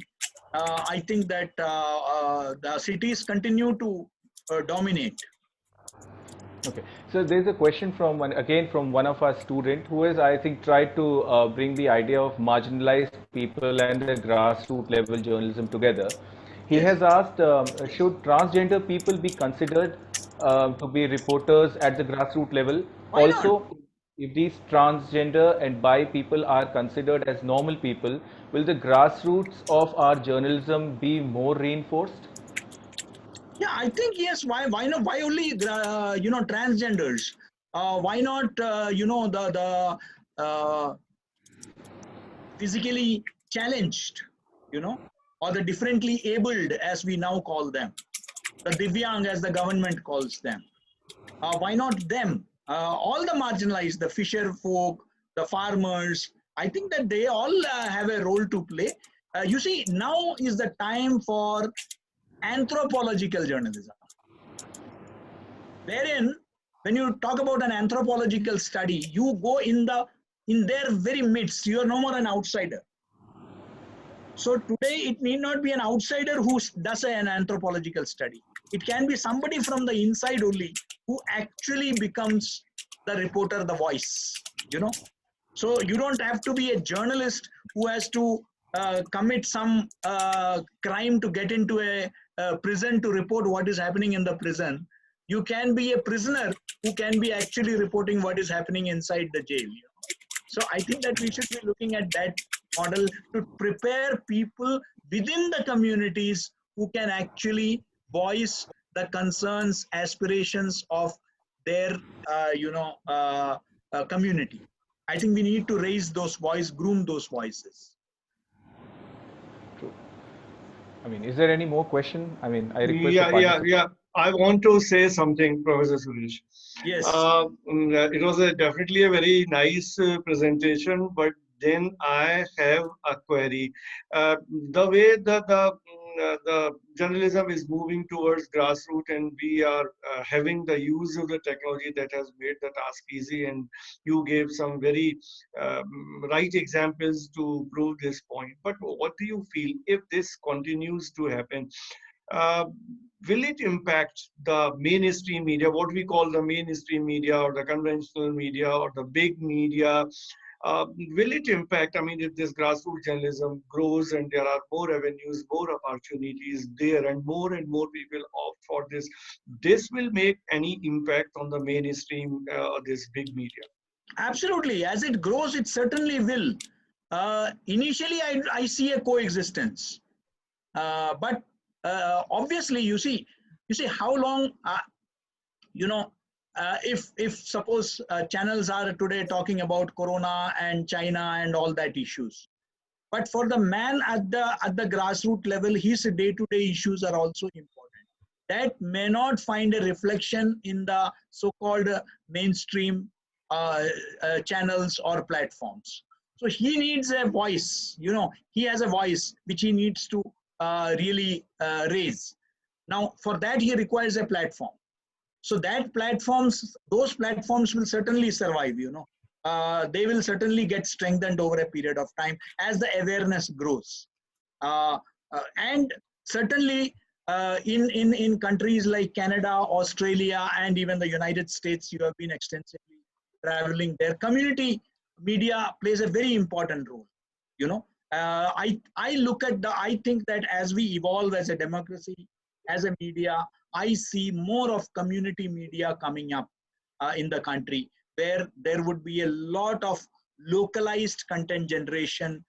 I think that the cities continue to dominate. Okay, so there's a question from one of our students who has, I think, tried to bring the idea of marginalized people and the grassroots level journalism together. He Yes. has asked, should transgender people be considered to be reporters at the grassroots level? Why not? Also, if these transgender and bi people are considered as normal people, will the grassroots of our journalism be more reinforced? Yeah, I think yes. Why not? Why only transgenders? Why not the physically challenged, or the differently abled, as we now call them, the Divyang, as the government calls them. Why not them? All the marginalized, the fisher folk, the farmers, I think that they all have a role to play. You see, now is the time for anthropological journalism, wherein when you talk about an anthropological study, you go in their very midst. You are no more an outsider. So today it need not be an outsider who does an anthropological study. It can be somebody from the inside only who actually becomes the reporter, the voice, So you don't have to be a journalist who has to commit some crime to get into a prison to report what is happening in the prison. You can be a prisoner who can be actually reporting what is happening inside the jail. So I think that we should be looking at that model to prepare people within the communities who can actually voice the concerns, aspirations of their, community. I think we need to raise those voices, groom those voices. True. I mean, is there any more question? I mean, I request Yeah. I want to say something, Professor Suresh. Yes. It was definitely a very nice presentation, but then I have a query. The way the the journalism is moving towards grassroots, and we are having the use of the technology that has made the task easy. And you gave some very right examples to prove this point. But what do you feel if this continues to happen? Uh, will it impact the mainstream media, what we call the mainstream media or the conventional media or the big media? Will it impact, I mean, if this grassroots journalism grows and there are more avenues, more opportunities there, and more people opt for this, this will make any impact on the mainstream, this big media? Absolutely. As it grows, it certainly will. Initially, I see a coexistence. But obviously, you see how long, you know, if suppose channels are today talking about Corona and China and all that issues, but for the man at the grassroots level, his day-to-day issues are also important. That may not find a reflection in the so-called mainstream channels or platforms. So he needs a voice. He has a voice which he needs to really raise. Now, for that, he requires a platform. So those platforms will certainly survive. They will certainly get strengthened over a period of time as the awareness grows. And certainly in countries like Canada, Australia, and even the United States, you have been extensively traveling there. Community media plays a very important role. I think that as we evolve as a democracy, as a media, I see more of community media coming up in the country, where there would be a lot of localized content generation,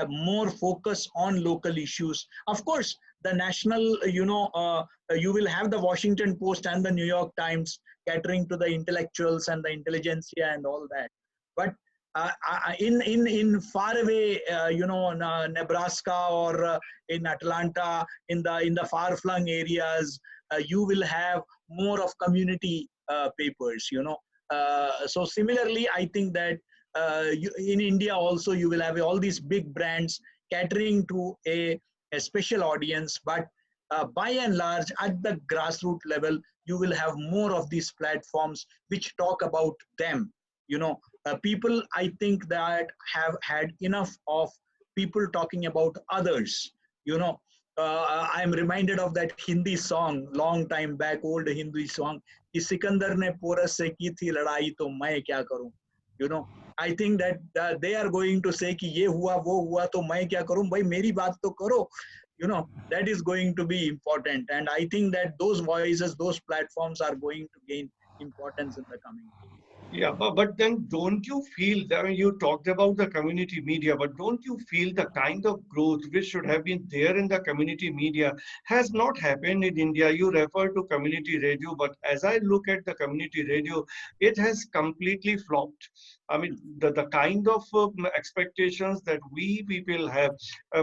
more focus on local issues. Of course, the national, you will have the Washington Post and the New York Times catering to the intellectuals and the intelligentsia and all that. But in far away, Nebraska or in Atlanta, in the far-flung areas, you will have more of community papers. So similarly, I think that in India also you will have all these big brands catering to a special audience, but by and large, at the grassroots level, you will have more of these platforms which talk about them. People, I think, that have had enough of people talking about others. I'm reminded of that Hindi song long time back, old Hindi song, कि सिकंदर ने porous से की थी लड़ाई तो मैं क्या करूं. I think that they are going to say कि ये हुआ वो हुआ तो मैं क्या करूं, भाई मेरी बात तो करो. That is going to be important, and I think that those voices, those platforms are going to gain importance in the coming days. Yeah, but then don't you feel that, I mean, you talked about the community media, but don't you feel the kind of growth which should have been there in the community media has not happened in India? You refer to community radio, but as I look at the community radio, it has completely flopped. I mean, the kind of expectations that we people have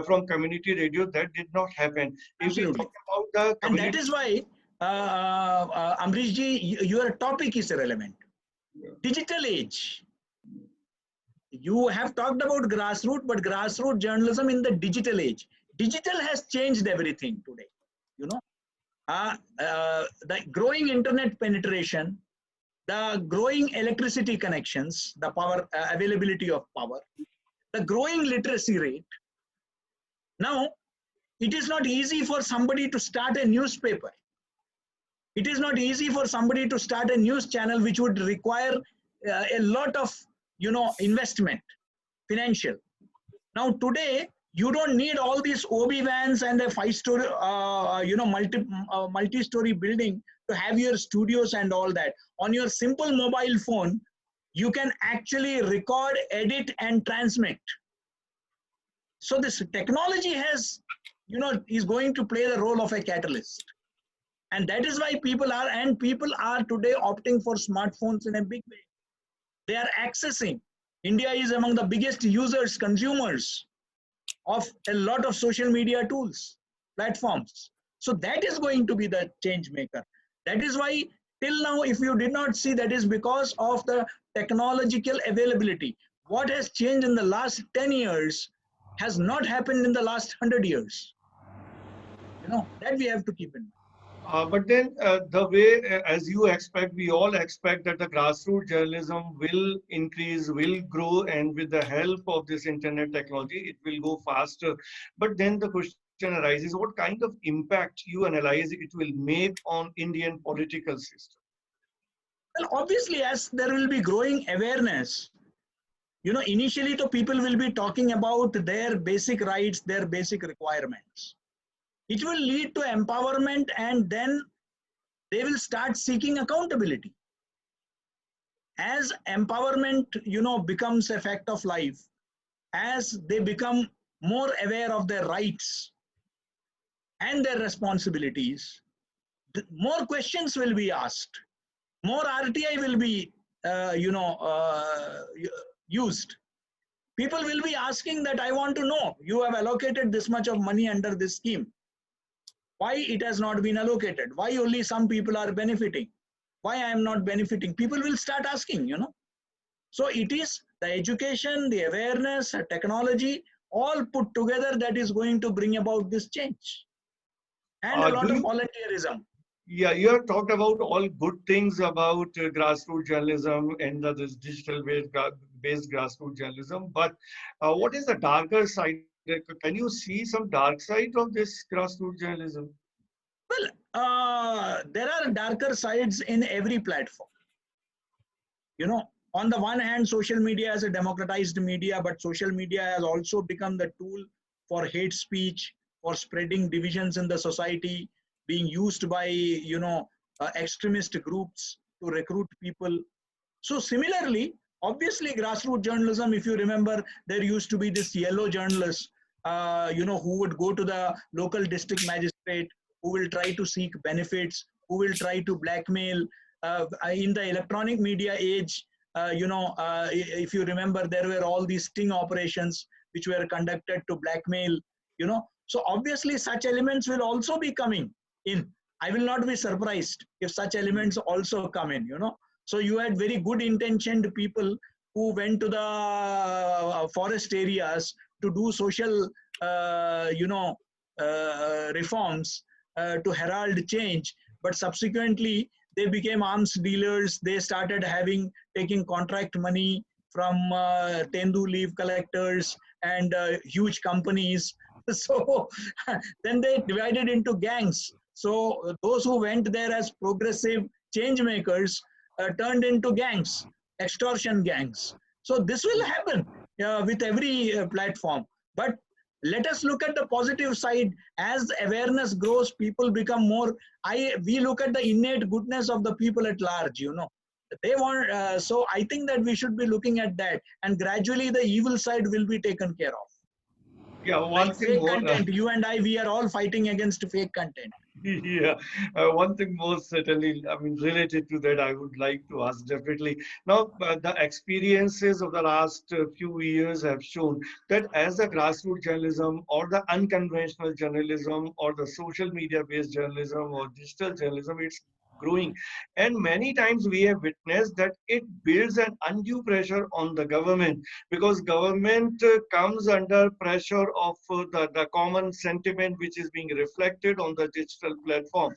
from community radio, that did not happen. If we Absolutely. talk about the community, And that is why, Amrish ji, your topic is relevant. Digital age. You have talked about grassroots, but grassroots journalism in the digital age. Digital has changed everything today. The growing internet penetration, the growing electricity connections, the power availability of power, the growing literacy rate. Now, it is not easy for somebody to start a newspaper. It is not easy for somebody to start a news channel, which would require a lot of investment, financial. Now today, you don't need all these OB vans and a 5-story multi-story building to have your studios and all that. On your simple mobile phone, you can actually record, edit, and transmit. So this technology has, is going to play the role of a catalyst. And that is why people are today opting for smartphones in a big way. They are accessing. India is among the biggest users, consumers of a lot of social media tools, platforms. So that is going to be the change maker. That is why till now, if you did not see, that is because of the technological availability. What has changed in the last 10 years has not happened in the last 100 years. That we have to keep in mind. But then the way, as you expect, we all expect that the grassroots journalism will increase, will grow, and with the help of this internet technology, it will go faster. But then the question arises, what kind of impact you analyze it will make on Indian political system? Well, obviously, as there will be growing awareness, initially the people will be talking about their basic rights, their basic requirements. It will lead to empowerment, and then they will start seeking accountability. As empowerment, becomes a fact of life, as they become more aware of their rights and their responsibilities, more questions will be asked, more RTI will be, used. People will be asking that, I want to know, you have allocated this much of money under this scheme. Why it has not been allocated? Why only some people are benefiting? Why I am not benefiting? People will start asking, So it is the education, the awareness, technology, all put together that is going to bring about this change. And a lot of volunteerism. Yeah, you have talked about all good things about grassroots journalism and this digital-based grassroots journalism. But what is the darker side? Can you see some dark side of this grassroots journalism? Well, there are darker sides in every platform. On the one hand, social media is a democratized media, but social media has also become the tool for hate speech, for spreading divisions in the society, being used by extremist groups to recruit people. So similarly, obviously, grassroots journalism, if you remember, there used to be this yellow journalist, who would go to the local district magistrate, who will try to seek benefits, who will try to blackmail. In the electronic media age, if you remember, there were all these sting operations which were conducted to blackmail, So obviously, such elements will also be coming in. I will not be surprised if such elements also come in, So you had very good intentioned people who went to the forest areas to do social, reforms to herald change. But subsequently, they became arms dealers. They started taking contract money from Tendu leaf collectors and huge companies. So then they divided into gangs. So those who went there as progressive change makers turned into gangs, extortion gangs. So this will happen with every platform. But let us look at the positive side. As awareness grows, people become more. We look at the innate goodness of the people at large. They want. So I think that we should be looking at that, and gradually the evil side will be taken care of. Yeah, one Like thing fake more. content. You and I, we are all fighting against fake content. Yeah, one thing more certainly, I mean, related to that, I would like to ask definitely. Now, the experiences of the last few years have shown that as the grassroots journalism or the unconventional journalism or the social media-based journalism or digital journalism, it's growing. And many times we have witnessed that it builds an undue pressure on the government because government comes under pressure of the common sentiment which is being reflected on the digital platform,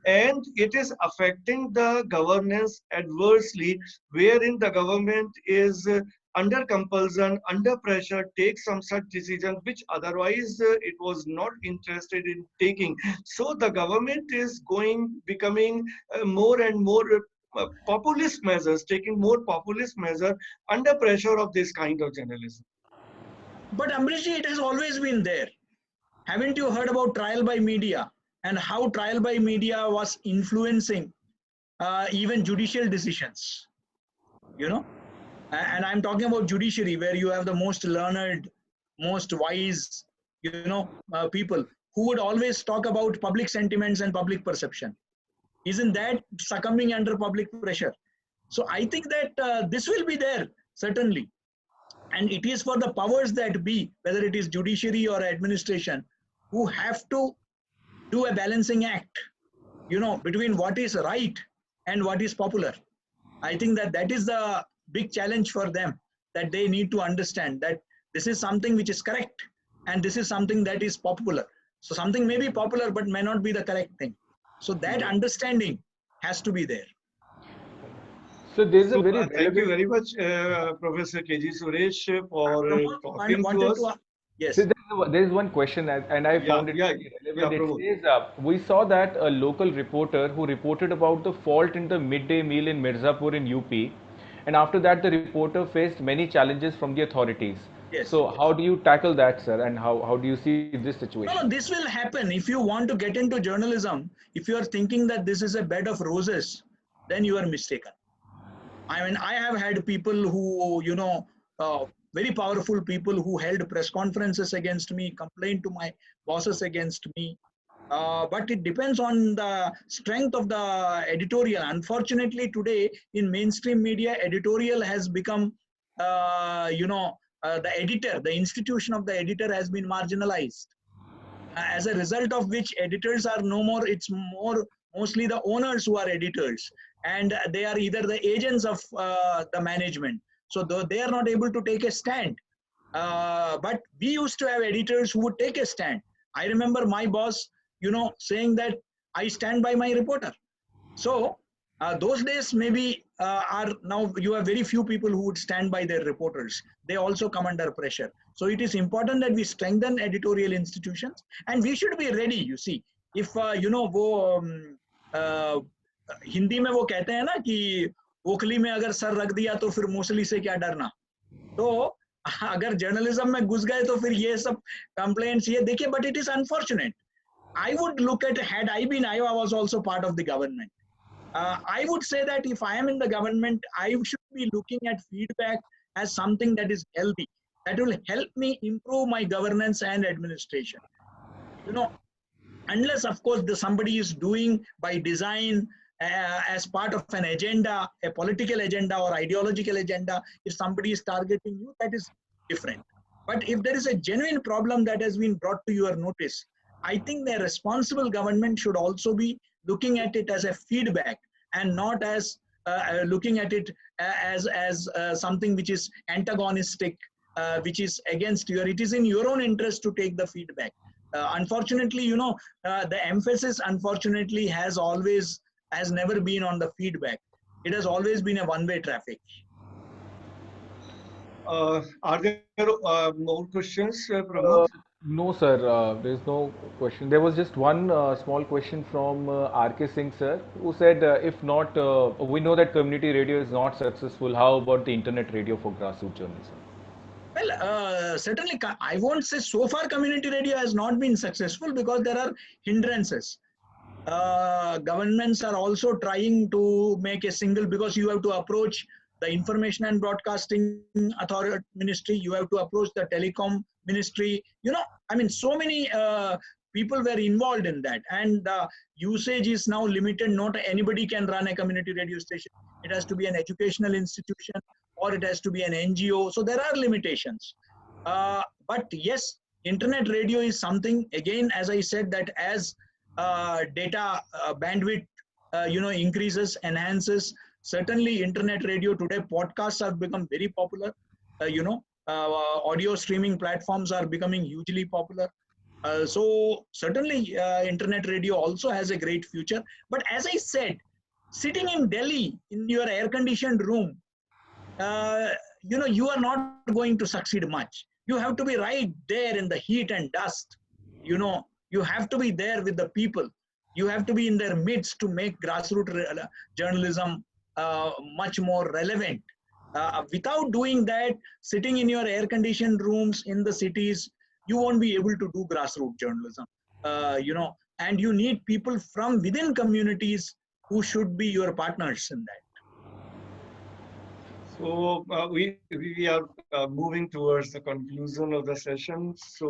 and it is affecting the governance adversely, wherein the government is under compulsion, under pressure, take some such decisions which otherwise it was not interested in taking. So the government is becoming more and more populist measures, taking more populist measures under pressure of this kind of journalism. But Amrishji, it has always been there. Haven't you heard about trial by media and how trial by media was influencing even judicial decisions? And I'm talking about judiciary, where you have the most learned, most wise, people who would always talk about public sentiments and public perception. Isn't that succumbing under public pressure? So I think that this will be there, certainly. And it is for the powers that be, whether it is judiciary or administration, who have to do a balancing act, between what is right and what is popular. I think that is the big challenge for them, that they need to understand that this is something which is correct and this is something that is popular. So something may be popular but may not be the correct thing. So that understanding has to be there. So there is a So very thank you relevant. very much, Professor KG Suresh, for talking to Wanted us. to, yes. So there is one question, and I Yeah, found it yeah, very yeah, relevant. It Pramod. says, we saw that a local reporter who reported about the fault in the midday meal in Mirzapur in UP, and after that the reporter faced many challenges from the authorities. Yes. So how do you tackle that, sir, and how do you see this situation? No, this will happen. If you want to get into journalism, if you are thinking that this is a bed of roses, then you are mistaken. I mean, I have had people who, very powerful people who held press conferences against me, complained to my bosses against me. But it depends on the strength of the editorial. Unfortunately, today in mainstream media, editorial has become, the editor, the institution of the editor has been marginalized. As a result of which editors are no more, it's more mostly the owners who are editors, and they are either the agents of the management, so though they are not able to take a stand. But we used to have editors who would take a stand. I remember my boss, saying that I stand by my reporter. So those days maybe are now you have very few people who would stand by their reporters. They also come under pressure. So it is important that we strengthen editorial institutions, and we should be ready. You see, if वो uh, Hindi में वो कहते हैं ना कि ओखली में अगर सर रख दिया तो फिर मूसली से क्या डरना. तो अगर जर्नलिज्म में घुस गए तो फिर ये सब कंप्लेंट्स ये देखिए, but it is unfortunate. I would look at, had I been, I was also part of the government. I would say that if I am in the government, I should be looking at feedback as something that is healthy, that will help me improve my governance and administration. You know, unless, of course, somebody is doing by design as part of an agenda, a political agenda or ideological agenda, if somebody is targeting you, that is different. But if there is a genuine problem that has been brought to your notice, I think the responsible government should also be looking at it as a feedback and not as looking at it as something which is antagonistic, which is against your. It is in your own interest to take the feedback. Unfortunately, the emphasis, unfortunately, has never been on the feedback. It has always been a one-way traffic. Are there more questions, Pramod? No, sir. There is no question. There was just one small question from RK Singh, sir, who said, if not, we know that community radio is not successful. How about the internet radio for grassroots journalism? Well, certainly, I won't say so far community radio has not been successful because there are hindrances. Governments are also trying to make a single, because you have to approach the Information and Broadcasting Authority Ministry, you have to approach the Telecom Ministry. I mean, so many people were involved in that, and the usage is now limited. Not anybody can run a community radio station. It has to be an educational institution or it has to be an NGO. So there are limitations. But yes, internet radio is something, again, as I said, that as data bandwidth increases, enhances, certainly internet radio today, podcasts have become very popular. Audio streaming platforms are becoming hugely popular. So certainly internet radio also has a great future. But as I said, sitting in Delhi in your air conditioned room, you are not going to succeed much. You have to be right there in the heat and dust. You have to be there with the people. You have to be in their midst to make grassroots journalism much more relevant. Without doing that, sitting in your air conditioned rooms in the cities, you won't be able to do grassroots journalism. And you need people from within communities who should be your partners in that. So we are moving towards the conclusion of the session. So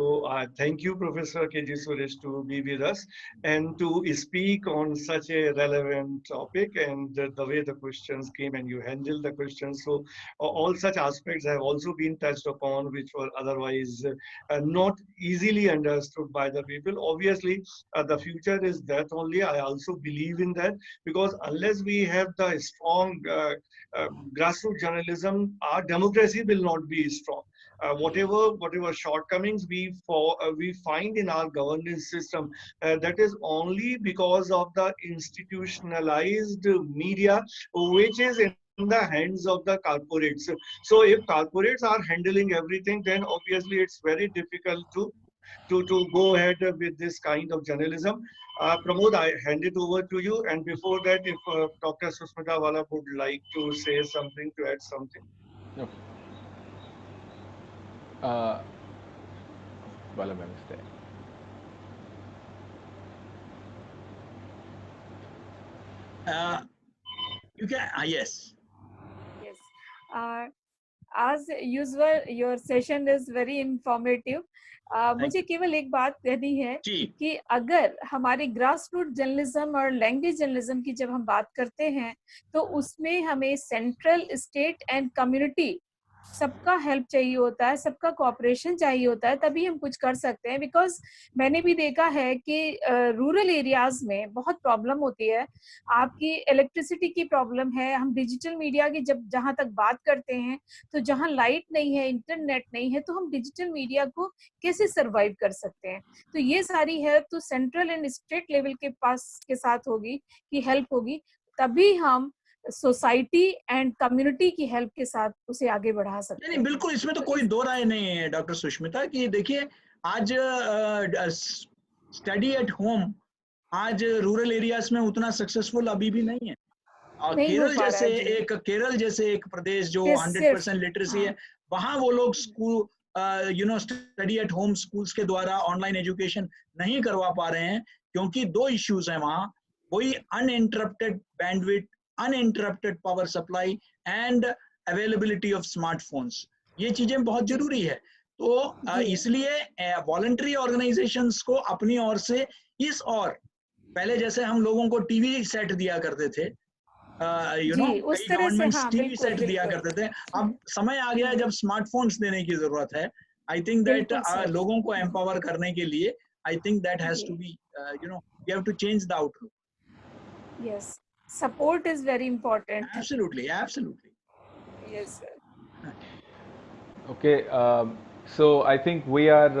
thank you, Professor KG Suresh, to be with us and to speak on such a relevant topic, and the way the questions came and you handled the questions. So all such aspects have also been touched upon, which were otherwise not easily understood by the people. Obviously, the future is that only. I also believe in that, because unless we have the strong grassroots journalism, our democracy will not be strong. whatever shortcomings we find in our governance system, that is only because of the institutionalized media, which is in the hands of the corporates. So if corporates are handling everything, then obviously it's very difficult to go ahead with this kind of journalism. Pramod, I hand it over to you. And before that, if Dr. Susmita Wala would like to say something, to add something. Okay. Bala ma'am is there. You can, yes. Yes. As usual, your session is very informative. मुझे केवल एक बात कहनी है कि अगर हमारी grass root journalism और लैंग्वेज जर्नलिज्म की जब हम बात करते हैं, तो उसमें हमें सेंट्रल, स्टेट एंड कम्युनिटी सबका हेल्प चाहिए होता है, सबका कोऑपरेशन चाहिए होता है, तभी हम कुछ कर सकते हैं. बिकॉज मैंने भी देखा है कि रूरल एरियाज में बहुत प्रॉब्लम होती है. आपकी इलेक्ट्रिसिटी की प्रॉब्लम है. हम डिजिटल मीडिया की जब जहां तक बात करते हैं, तो जहां लाइट नहीं है, इंटरनेट नहीं है, तो हम डिजिटल मीडिया को कैसे सर्वाइव कर सकते हैं. तो ये सारी हेल्प तो सेंट्रल एंड स्टेट लेवल के पास के साथ होगी, कि हेल्प होगी, तभी हम सोसाइटी एंड कम्युनिटी की हेल्प के साथ उसे आगे बढ़ा सकते हैं. नहीं, बिल्कुल, इसमें तो कोई दो राय नहीं है डॉक्टर सुष्मिता, कि देखिए आज स्टडी एट होम आज रूरल एरियाज में उतना सक्सेसफुल अभी भी नहीं है. और केरल जैसे एक प्रदेश जो 100% लिटरेसी है, वहां वो लोग school study at home schools के द्वारा ऑनलाइन एजुकेशन नहीं करवा पा रहे हैं, क्योंकि दो इश्यूज हैं वहां. वही uninterrupted bandwidth, uninterrupted power supply and availability of smartphones. ये चीजें बहुत जरूरी है. तो इसलिए वॉलंटरी ऑर्गेनाइजेशंस को अपनी ओर से इस और पहले जैसे हम लोगों को टीवी सेट दिया करते थे, उस तरह से टीवी सेट दिया करते थे. अब समय आ गया है जब स्मार्टफोन्स देने की जरूरत है. आई थिंक दैट लोगों को एम्पावर करने के लिए, I think that has to be we have to change the outlook. Yes, support is very important. Absolutely. Yes, sir. Okay, so I think we are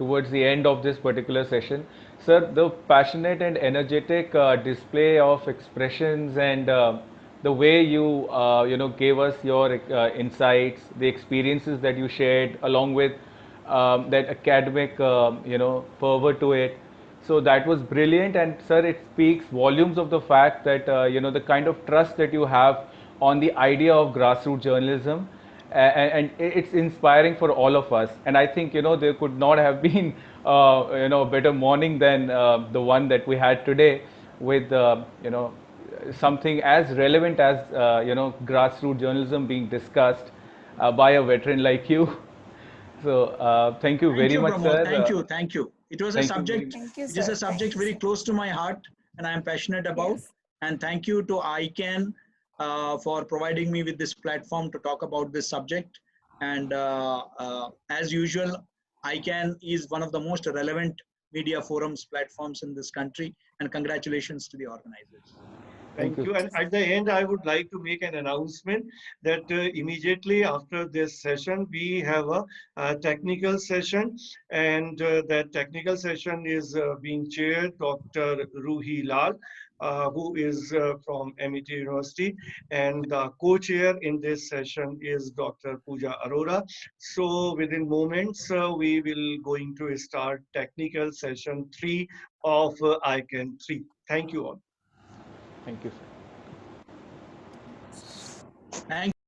towards the end of this particular session. Sir, the passionate and energetic display of expressions and the way you gave us your insights, the experiences that you shared, along with that academic fervor to it. So that was brilliant, and sir, it speaks volumes of the fact that the kind of trust that you have on the idea of grassroots journalism, and it's inspiring for all of us. And I think there could not have been a better morning than the one that we had today, with something as relevant as grassroots journalism being discussed by a veteran like you. So thank you very much, Pramod. sir. Thank you. It was a subject. It is a subject very close to my heart, and I am passionate about. Yes. And thank you to ICANN for providing me with this platform to talk about this subject. And as usual, ICANN is one of the most relevant media forums platforms in this country. And congratulations to the organizers. Thank you. And at the end, I would like to make an announcement that immediately after this session, we have a technical session, and that technical session is being chaired Dr. Ruhi Lal, who is from MIT University, and the co-chair in this session is Dr. Pooja Arora. So within moments, we will going to start technical session 3 of ICANN 3. Thank you all. Thank you, sir. Thank